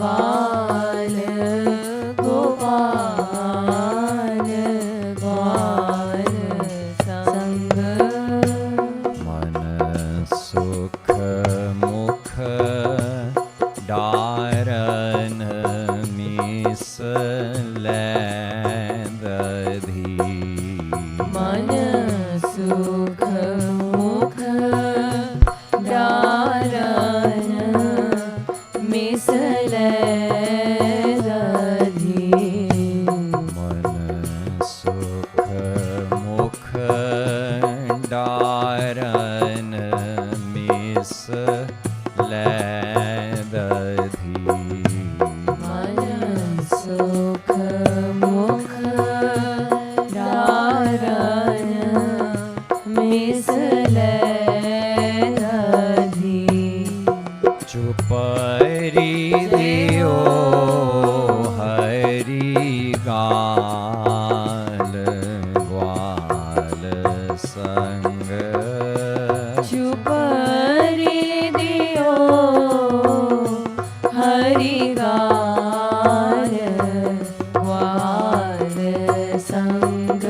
बाल गोपाल ग्वाल संग मन सुख मुख डारन मिस दधी मन सुख मुख डारन मिसले दधी मन सुख मुख डारन मिस दधी मन सुख मुख डारन मिसले दधी चुपरी दियो हरि गाल ग्वाल संग चुपरी दियो हरि गाल ग्वाल संग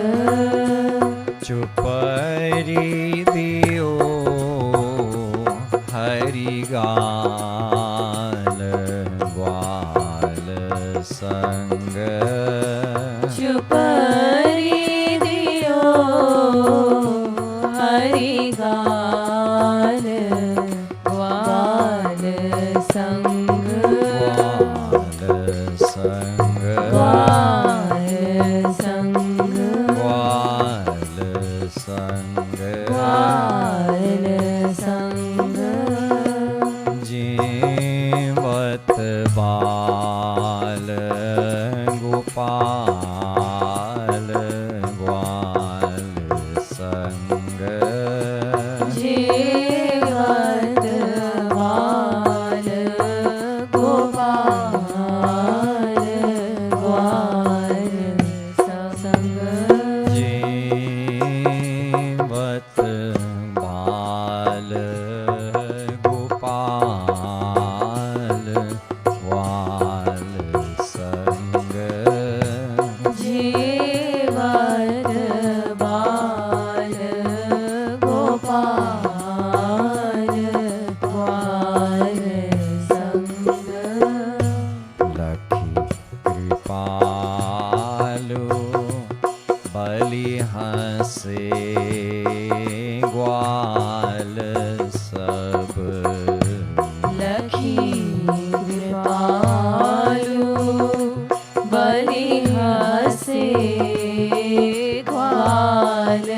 चुपरी दियो हरि गाल ग्वाल संग चुपरी दियो हरि गाल ग्वाल संग ग्वाल संग ग्वाल संग ग्वाल संग ग्वाल संग जीवत बाल गोपाल ग्वाल संग जीवत बाल गोपाल ग्वाल संग जीवत बाल गोपाल ग्वाल संग जीवत बाल गोपाल ग्वाल संग लखी कृपालु बलि हंसे ग्वाल सब लखी कृपालु बलि हंसे ग्वाल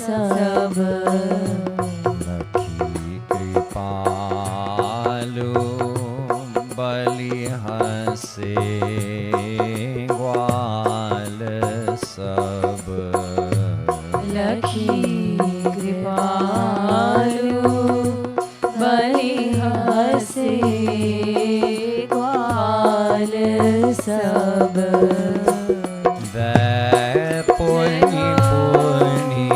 सब लखी कृपालु बलि हंसे ग्वाल सब लखी कृपालु बलि हंसे ग्वाल सब पुनि पुनि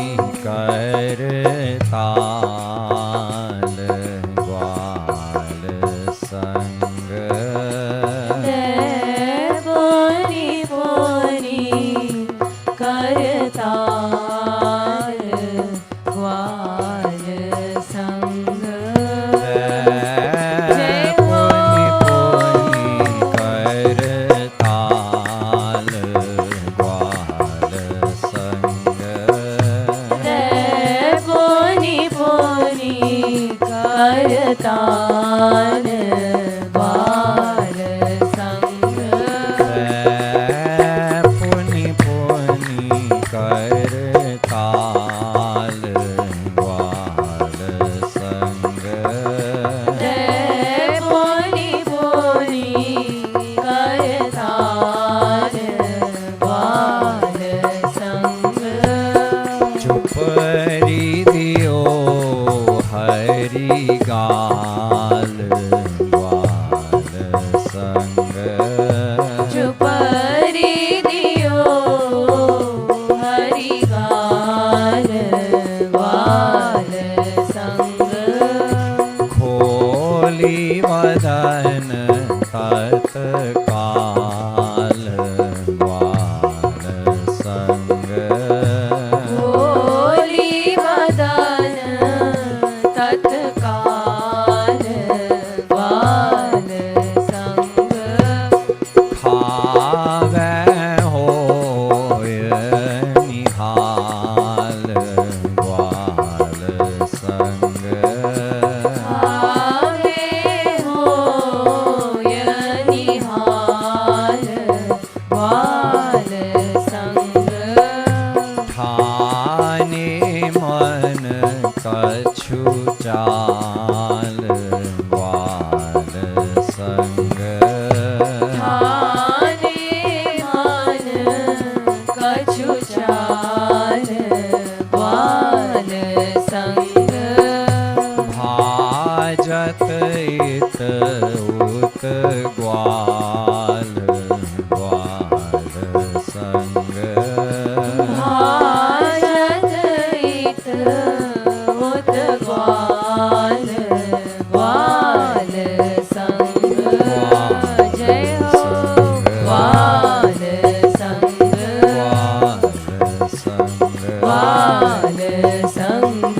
करताल ग्वाल संग पोनी पोनी करताल ग्वाल संग पुनि पुनि करताल ग्वाल संग पोनी पोनी करताल ग्वाल संग पुनि पुनि करताल ग्वाल संग पोनी पोनी करताल ग्वाल संग चुपरी दियो हरि गाल ग्वाल संग तत्काल ग्वाल संग होली मदन तत्काल ग्वाल संग खावे होय निहाल ग्वाल संग आवे होय निहाल ग्वाल संग ठाने मन कछु चाल ग्वाल संग ठाने मन कछु चाल ग्वाल संग भाजत इत उत ग्वाल ग्वाल संग भारत इत उत ग्वाल ग्वाल संग जय हो ग्वाल संग ग्वाल संग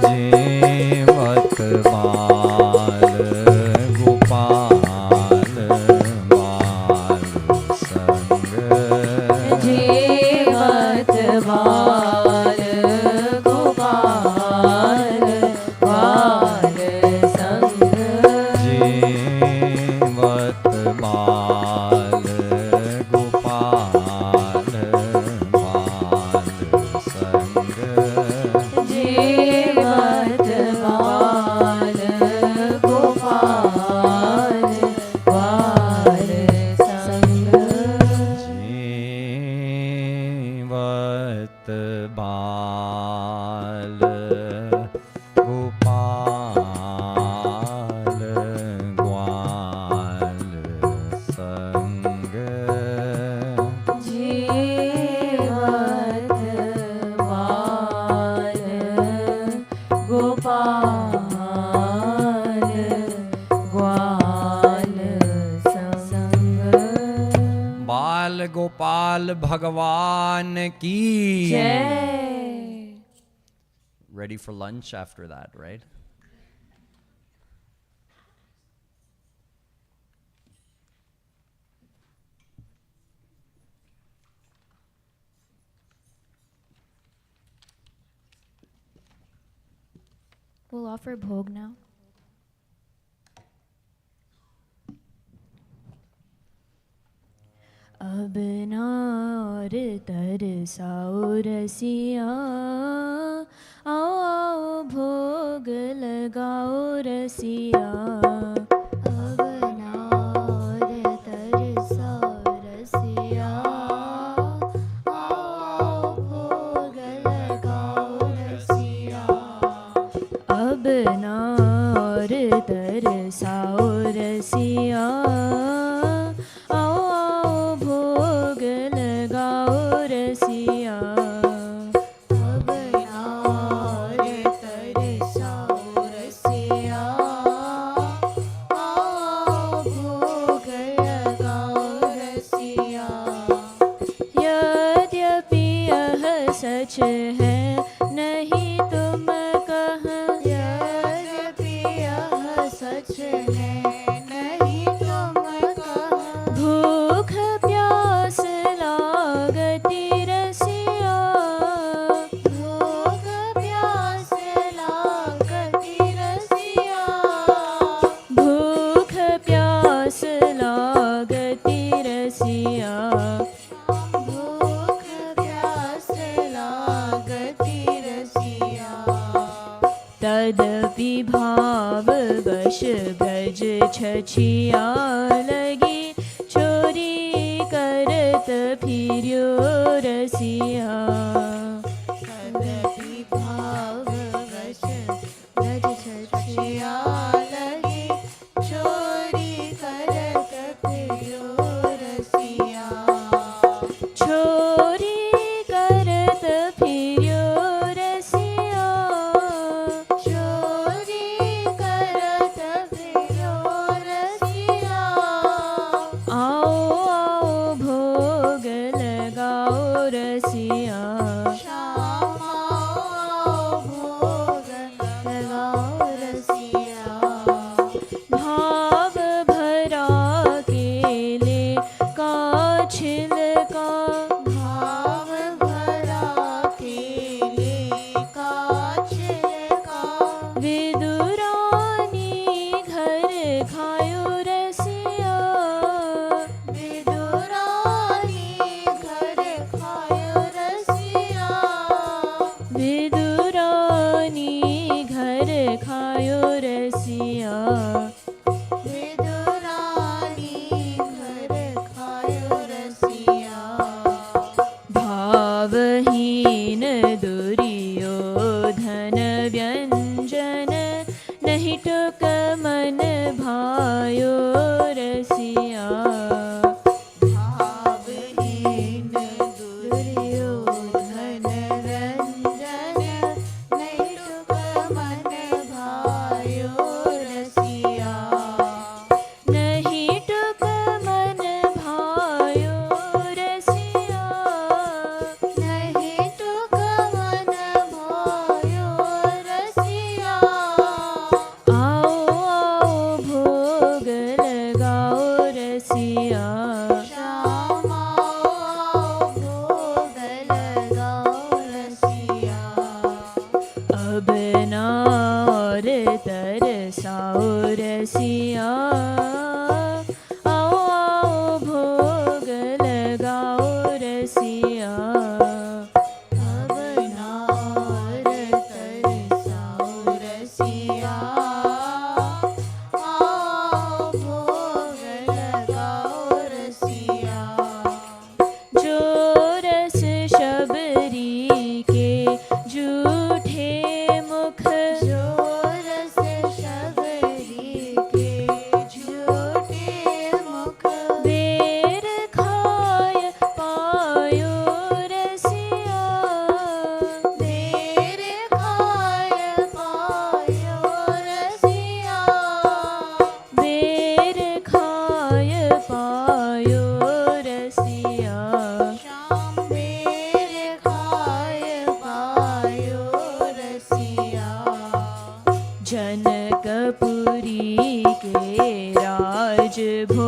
जीवत बाल गोपाल बाल संग जीवत बाल गोपाल बाल संग जीवत बाल गोपाल बाल संग जीवत बाल गोपाल बाल संग जीवत बाल गोपाल ग्वाल संग जीवत बाल गोपाल ग्वाल संग बाल गोपाल भगवान की जय Ready for lunch after that, right? We'll offer Bhog now. अब नार तरसाओ रसिया, आओ आओ भोग लगाओ रसिया। अब नार तरसाओ रसिया, आओ आओ भोग लगाओ रसिया। अब नार तरसाओ रसिया, आओ आओ भोग लगाओ रसिया। अब नार तरसाओ रसिया, आओ आओ भोग लगाओ रसिया। यद्यपि यह सच है नहीं तुम कह, यद्यपि यह सच है नहीं तुम कह। भूख प्यास लागती रसिया, भूख प्यास लागती रसिया। भूख प्यास लागती रसिया, भूख प्यास लागती रसिया। तदपि भाव वश भज छछिया लगी, चोरी करत फिर्यो रसिया। तदपि भाव वश भज छछिया लगी, चोरी करत फिर्यो रसिया। चोरी करत फिर्यो रसिया, चोरी करत फिर्यो रसिया।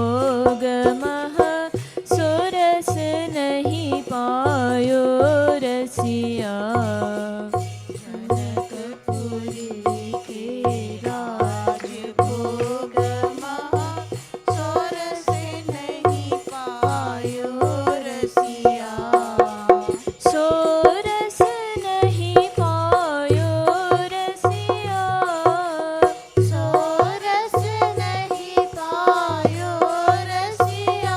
भोग मह सुरस नहीं पायो रसिया। जनकपुरी के राज भोग मह सुरस नहीं पायो रसिया। सोरस नहीं पायो रसिया। सोरस नहीं पायो रसिया।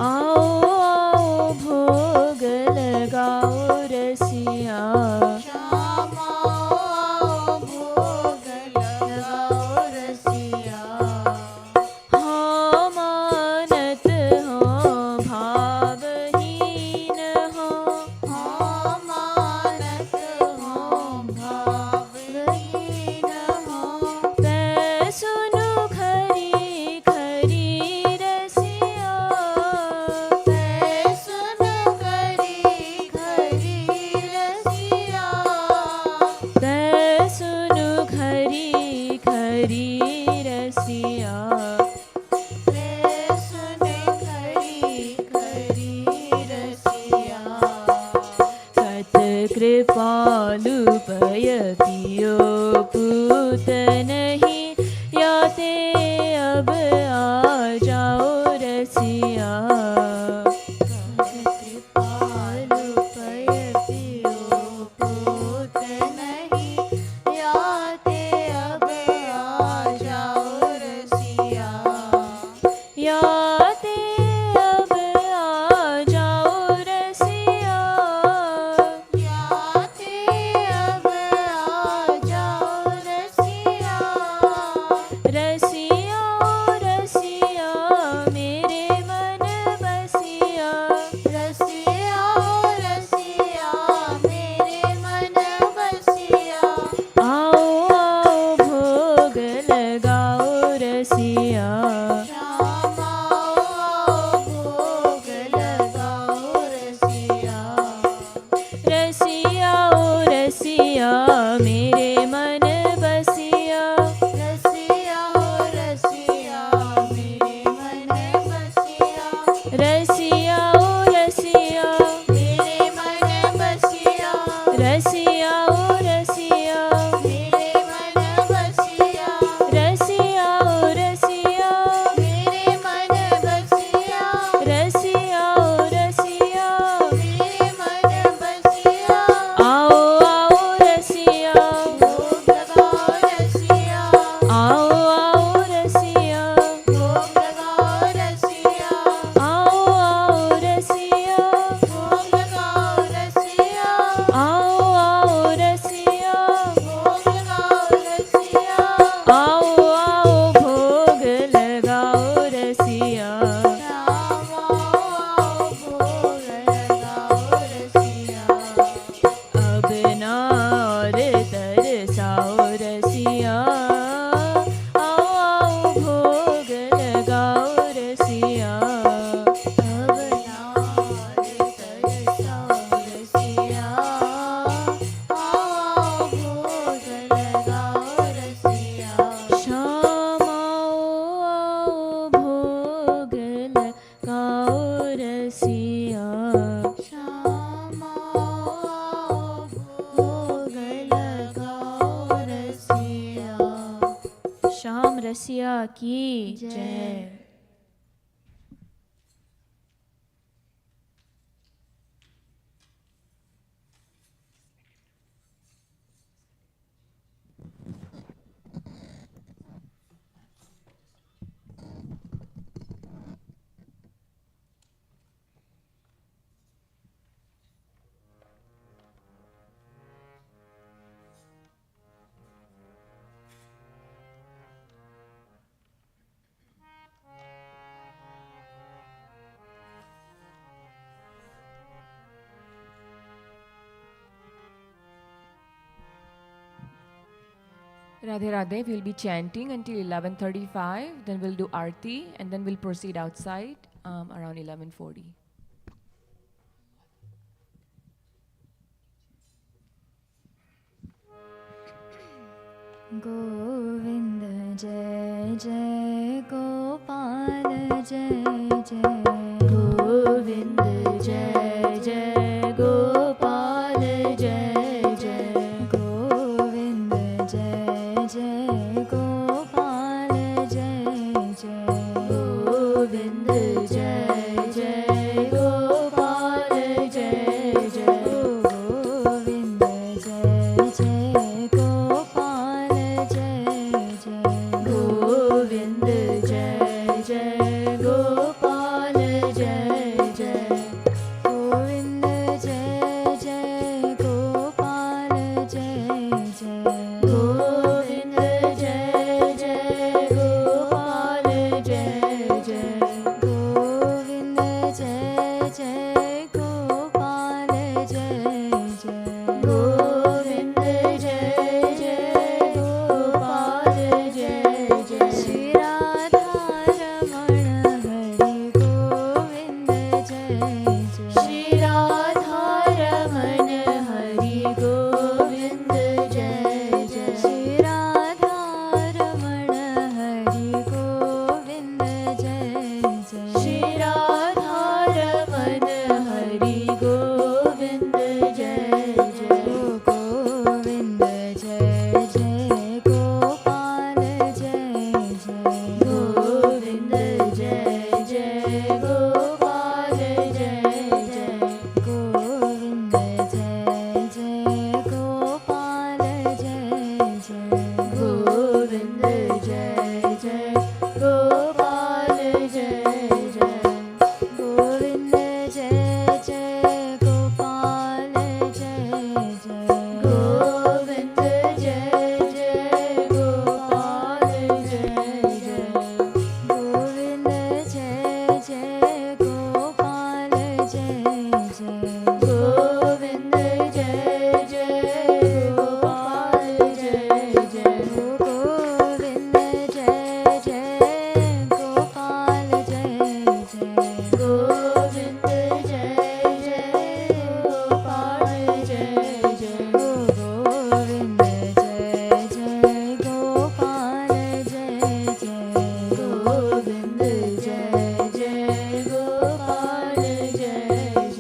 आओ आओ भोग लगाओ रसिया। श्याम आओ भोग लगाओ रसिया। हाँ मानत हो भावहीन हो। हाँ मानत हो भावहीन हो। मैं सुनु खरी खरी रसिया। मैं सुनु खरी खरी रसिया। मैं सुनु खरी खरी रसिया। मैं सुने खरी खरी रसिया। कत कृपालु पय पियो पूत नहीं याते अब आ जाओ रसिया। कत कृपालु पय पियो पूत नहीं याते अब आ जाओ रसिया। याते अब आ जाओ रसिया। याते अब आ जाओ रसिया। रसिया रसिया मेरे मन बसिया। रसिया रसिया मेरे मन बसिया। आओ आओ भोग लगाओ रसिया। श्याम आओ भोग लगाओ रसिया। रसिया ओ रसिया मेरे मन बसिया। रसिया ओ रसिया मेरे मन बसिया। रसिया ओ रसिया मेरे मन बसिया। रसिया ओ रसिया मेरे मन बसिया। रसिया ओ रसिया मेरे मन बसिया। रसिया ओ रसिया मेरे मन बसिया। आओ आओ रसिया भोग लगाओ रसिया। आओ आओ रसिया भोग लगाओ रसिया। आओ आओ रसिया भोग लगाओ रसिया। आओ आओ रसिया भोग लगाओ रसिया। आओ आओ भोग लगाओ रसिया। श्याम आओ भोग लगाओ रसिया। अब ना और तरसाओ रसिया। आओ आओ भोग लगाओ रसिया। अब ना और तरसाओ रसिया। आओ आओ भोग लगाओ रसिया। श्याम आओ आओ भोग लगाओ रसिया। श्याम आओ भोग लगाओ रसिया। श्याम रसिया की जय। Radhe Radhe, we'll be chanting until 11:35, then we'll do Aarti, and then we'll proceed outside around 11:40. Govind जय जय गोपाल जय जय गोविंद जय जय गोपाल जय जय गोविंद जय जय गोपाल जय जय गोविंद जय जय गोपाल जय जय गोविंद जय जय गोपाल जय जय गोविंद जय जय गोपाल जय जय गोविंद जय जय गोपाल जय जय गोविंद जय जय गोपाल जय जय गोविंद जय जय गोपाल जय जय गोविंद जय जय गोपाल जय जय श्री राधा रमण हरि गोविंद जय जय श्री राधा रमण हरि गोविंद जय जय श्री राधा रमण हरि गोविंद जय जय श्री राधा रमण हरि गोविंद जय जय गोविंद जय जय गोपाल जय जय गोविंद जय जय गोपाल जय जय गोविंद जय जय गोपाल जय जय गोविंद जय जय गोपाल जय जय गोविंद जय जय गोपाल जय जय गोविंद जय जय गोपाल जय जय गोविंद जय जय गोपाल जय जय गोविंद जय जय गोपाल जय जय गोविंद जय जय गोपाल जय जय गोविंद जय जय गोपाल जय जय गोविंद जय जय गोपाल जय जय गोविंद जय जय गोपाल जय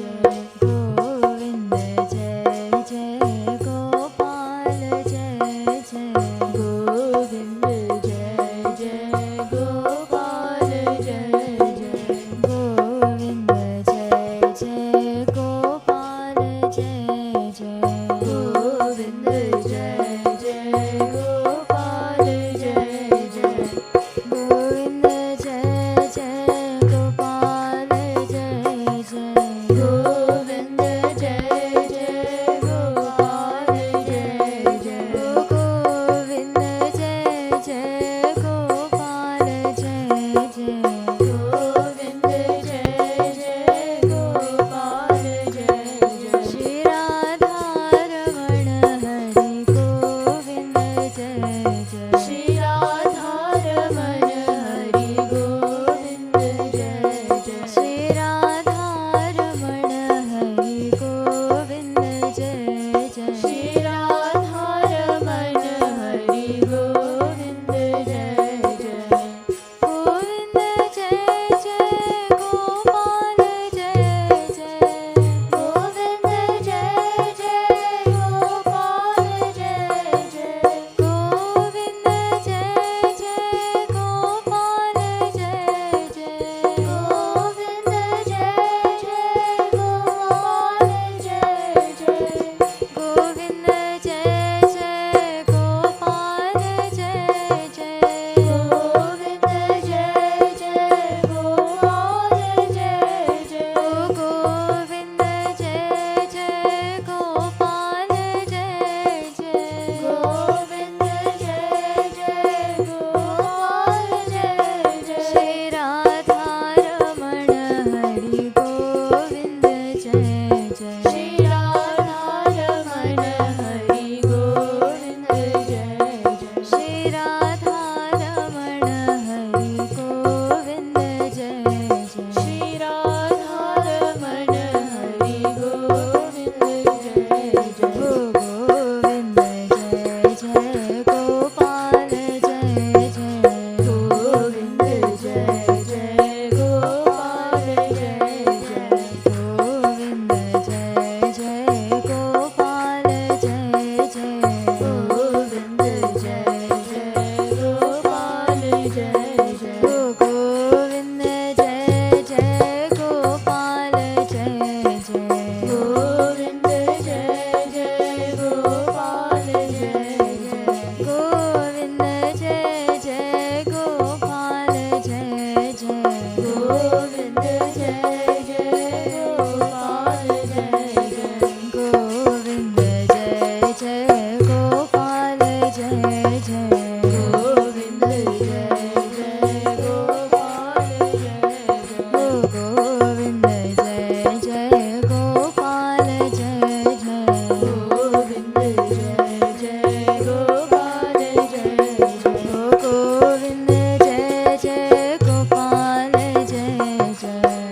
Jai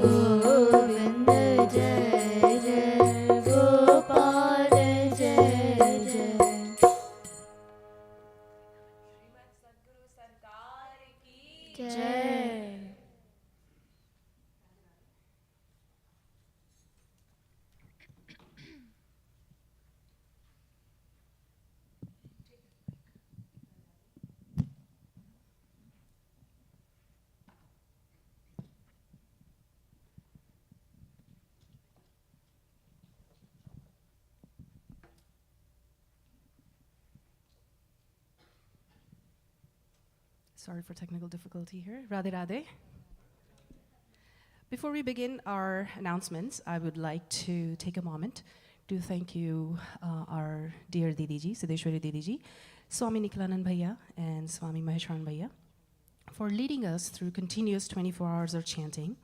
Govind Sorry for technical difficulty here. Radhe Radhe. Before we begin our announcements, I would like to take a moment to thank you, our dear Didiji, Siddheshwari Didiji, Swami Nikhilanand Bhaiya, and Swami Maheshwaran Bhaiya, for leading us through continuous 24 hours of chanting.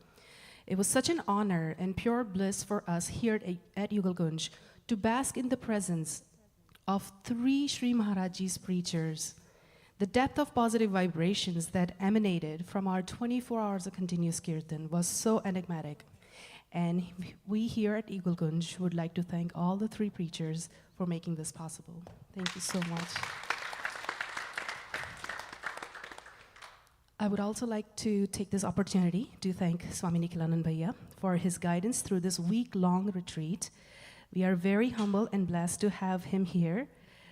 It was such an honor and pure bliss for us here at Yugal Kunj to bask in the presence of 3 Shri Maharajji's preachers. The depth of positive vibrations that emanated from our 24 hours of continuous kirtan was so enigmatic. And we here at Yugal Kunj would like to thank all the 3 preachers for making this possible. Thank you so much. I would also like to take this opportunity to thank Swami Nikhilanand Bhaiya for his guidance through this week-long retreat. We are very humble and blessed to have him here.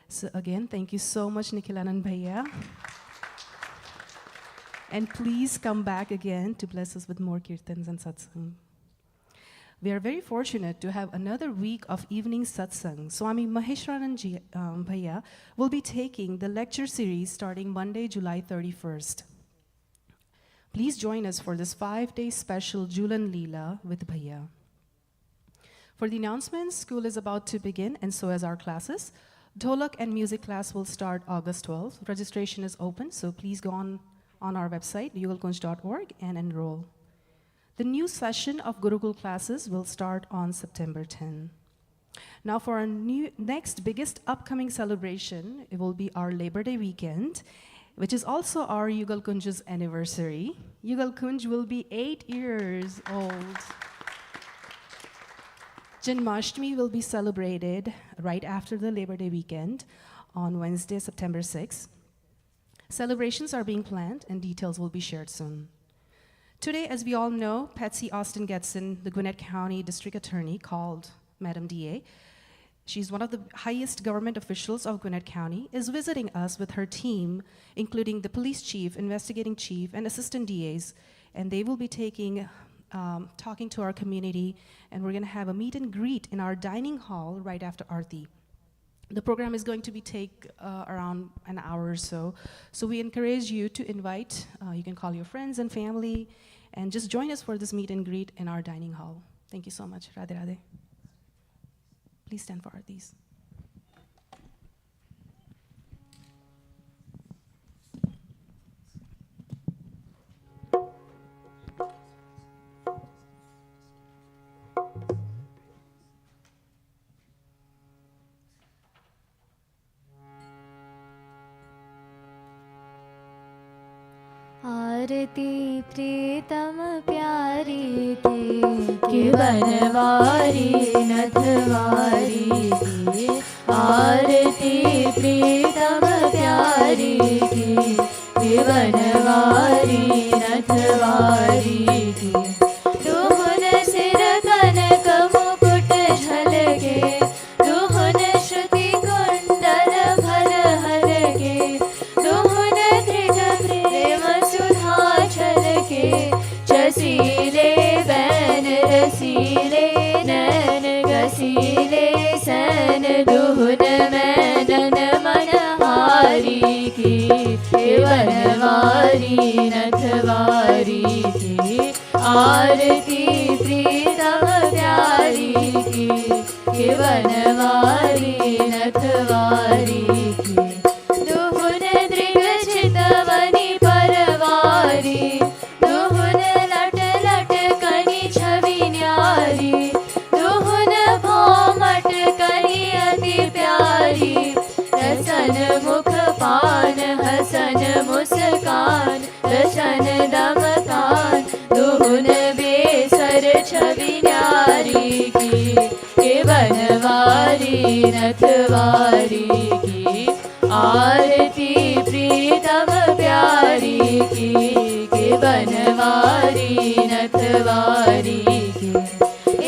So again, thank you so much, Nikhilanand Bhaiya. And please come back again to bless us with more kirtans and satsang. We are very fortunate to have another week of evening satsang. Swami Maheshwaran Bhaiya will be taking the lecture series starting Monday, July 31st. Please join us for this 5-day special Julan Leela with Bhaiya. For the announcements, school is about to begin, and so as our classes. Dholak and music class will start August 12th. Registration is open, so please go on our website, yugalkunj.org, and enroll. The new session of Gurukul classes will start on September 10. Now for our next biggest upcoming celebration, it will be our Labor Day weekend, which is also our Yugal Kunj's anniversary. Yugal Kunj will be 8 years old. Janmashtami will be celebrated right after the Labor Day weekend on Wednesday, September 6th. Celebrations are being planned and details will be shared soon. Today, as we all know, Patsy Austin Getson, the Gwinnett County District Attorney, called Madam DA. She's one of the highest government officials of Gwinnett County, is visiting us with her team, including the police chief, investigating chief, and assistant DAs, and they will be talking to our community, and we're going to have a meet and greet in our dining hall right after Aarti. The program is going to take around an hour or so, so we encourage you to invite, you can call your friends and family, and just join us for this meet and greet in our dining hall. Thank you so much. Radhe Radhe. Please stand for Aartis. आरती प्रीतम प्यारी की बनवारी नथवारी की आरती प्रीतम प्यारी की बनवारी नथवारी की दुहुन सिर कनक मुकुट झलके दुहुन श्रुति कुंडल भर हर के दुहुन धृत प्रेम सुधा छलके चसीले बैन रसीले नैन गसीले सैन दुहुन मैनन मनहारी की बनवारी नथवारी की आरती प्रीतम प्यारी की बनवारी नथवारी की दुहुन दृग चितवनी परवारी दुहुन लट लट कनी छवि न्यारी दुहुन भौमट कनी अति प्यारी रसन मुख पान हसन मुस्कान रसन दमकान दुहुन बेसर छवि न्यारी की बनवारी नथवारी की आरती प्रीतम प्यारी की बनवारी नथवारी की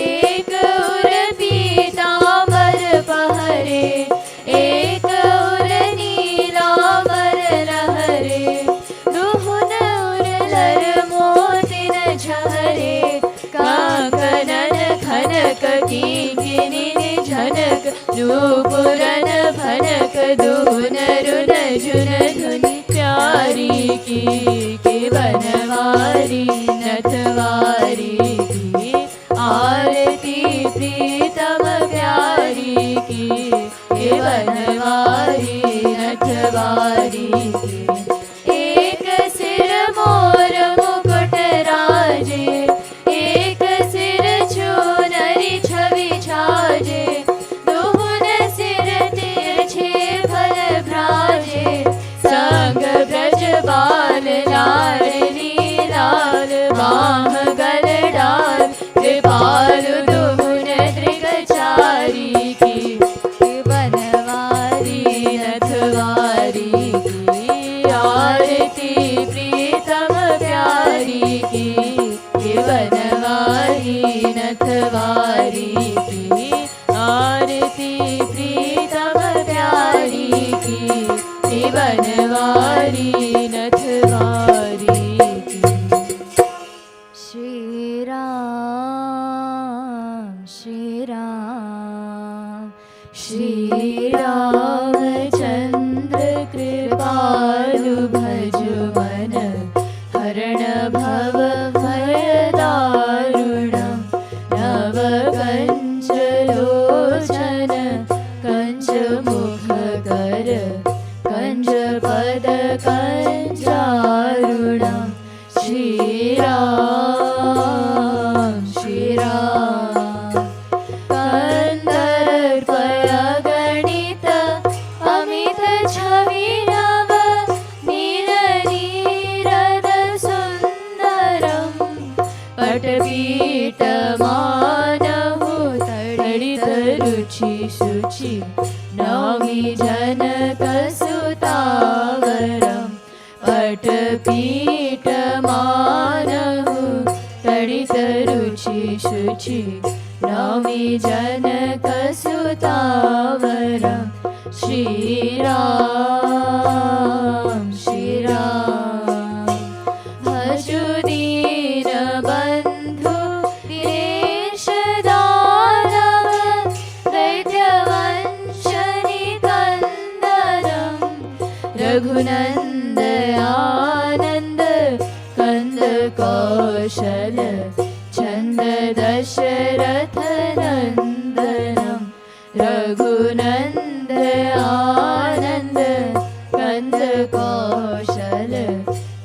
एक उर पीतांबर पहरे एक उर नीलांबर लहरे दुहुन उर लर मोतिन झहरे कांकनन खनक कींकिनी झनक नूपुरन भनक दुहुन रुन जुन धुनि प्यारी प्यारी की, के बनवारी नथवारी की, आरती प्रीतम प्यारी की, के बनवारी नथवारी की। एक सिर मोर मुकुट राजे, एक सिर चूनरी छवि छाजे, दुहुन सिर तिरछे फल भ्राजे, संग ब्रज बाल लाडली लाल, बाह गल डाल कृपालु दुहुन त्रिगचारी की, के बनवारी नथवारी की, आरती प्रीतम प्यारी की, के बनवारी नथवारी की, आरती प्रीतम प्यारी की, के बनवारी नथवारी की। श्री राम श्री राम श्री रामचंद्र कृपालु भज मन, हरण भव भय दारुणम, नव कंच लोचन कंच मुख कर, कंच पद कंचारुणम। श्री राम श्री राम कंदर्पय गणित अमित छवि नव, नील नीरद सुंदरम, पटपीठ मानहु तडित रुचि शुचि, नौमि जनक सुतावरम, पटपीठ मानहु तडित रुचि शुचि, नौमि जनक सुतावरम। श्री राम श्री राम भजु दीन बंधु दिनेश दानव, दैत्यवंश निकंदनम, रघुनंद आनंद कंद कौशल, छंद दशरथ नंदनम, रघुनंद आनंद कंद कौशल,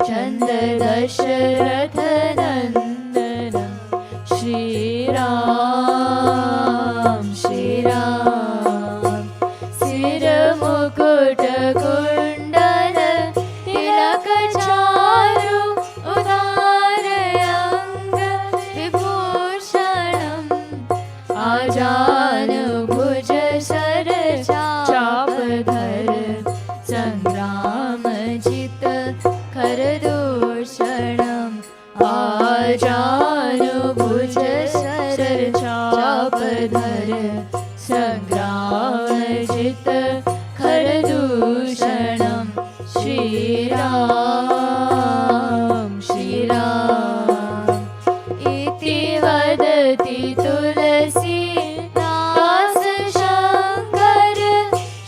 छंद दशरथ नंदनम। श्री राम श्री राम सिर मुकुट कुंडल तिलक चारु, उदार अंग विभूषणम, आजान भुज सर चाप धर, संग्राम जित खर दूषणम, आजान भुज सर चाप धर, संग्राम जित खर दूषणम। श्री राम श्री राम इति वदति तुलसी दास शंकर,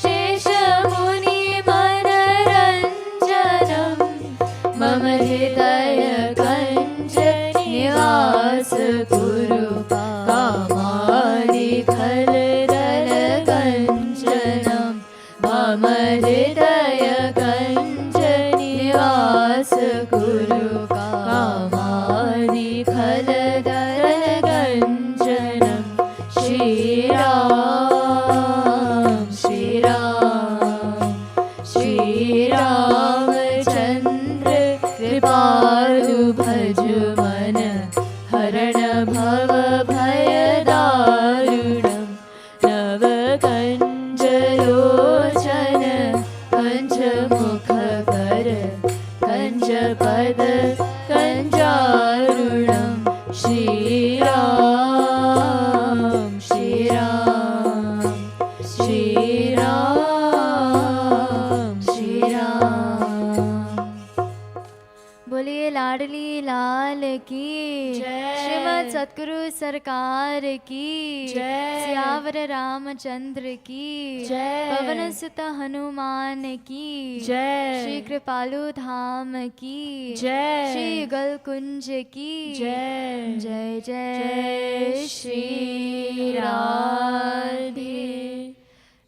शेष मुनि मनरंजनम, मम हृदय कंज निवास कुरु, कामादि खल दल कंचनम, मम हृदय कंज निवास कुरु, कामादि खल दल कंचनम। श्री राम श्री राम श्री रामचंद्र कृपालु भज मन, हरण भव भय दारुणम, नव कंज लोचन कंच मुख कर, कंच पद कंचारुणम। श्री राम श्री राम श्री राम श्री राम। बोलिए लाडली लाल की जय। श्रीमद् बोल सतगुरु सरकार की जय। सियावर रामचंद्र की जय। पवन सुत हनुमान की जय। श्री कृपालु धाम की जय। श्री युगल कुंज की जय। जय जय श्री राधे।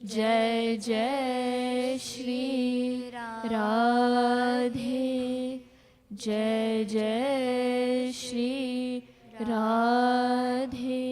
जय जय श्री राधे। जय जय श्री राधे।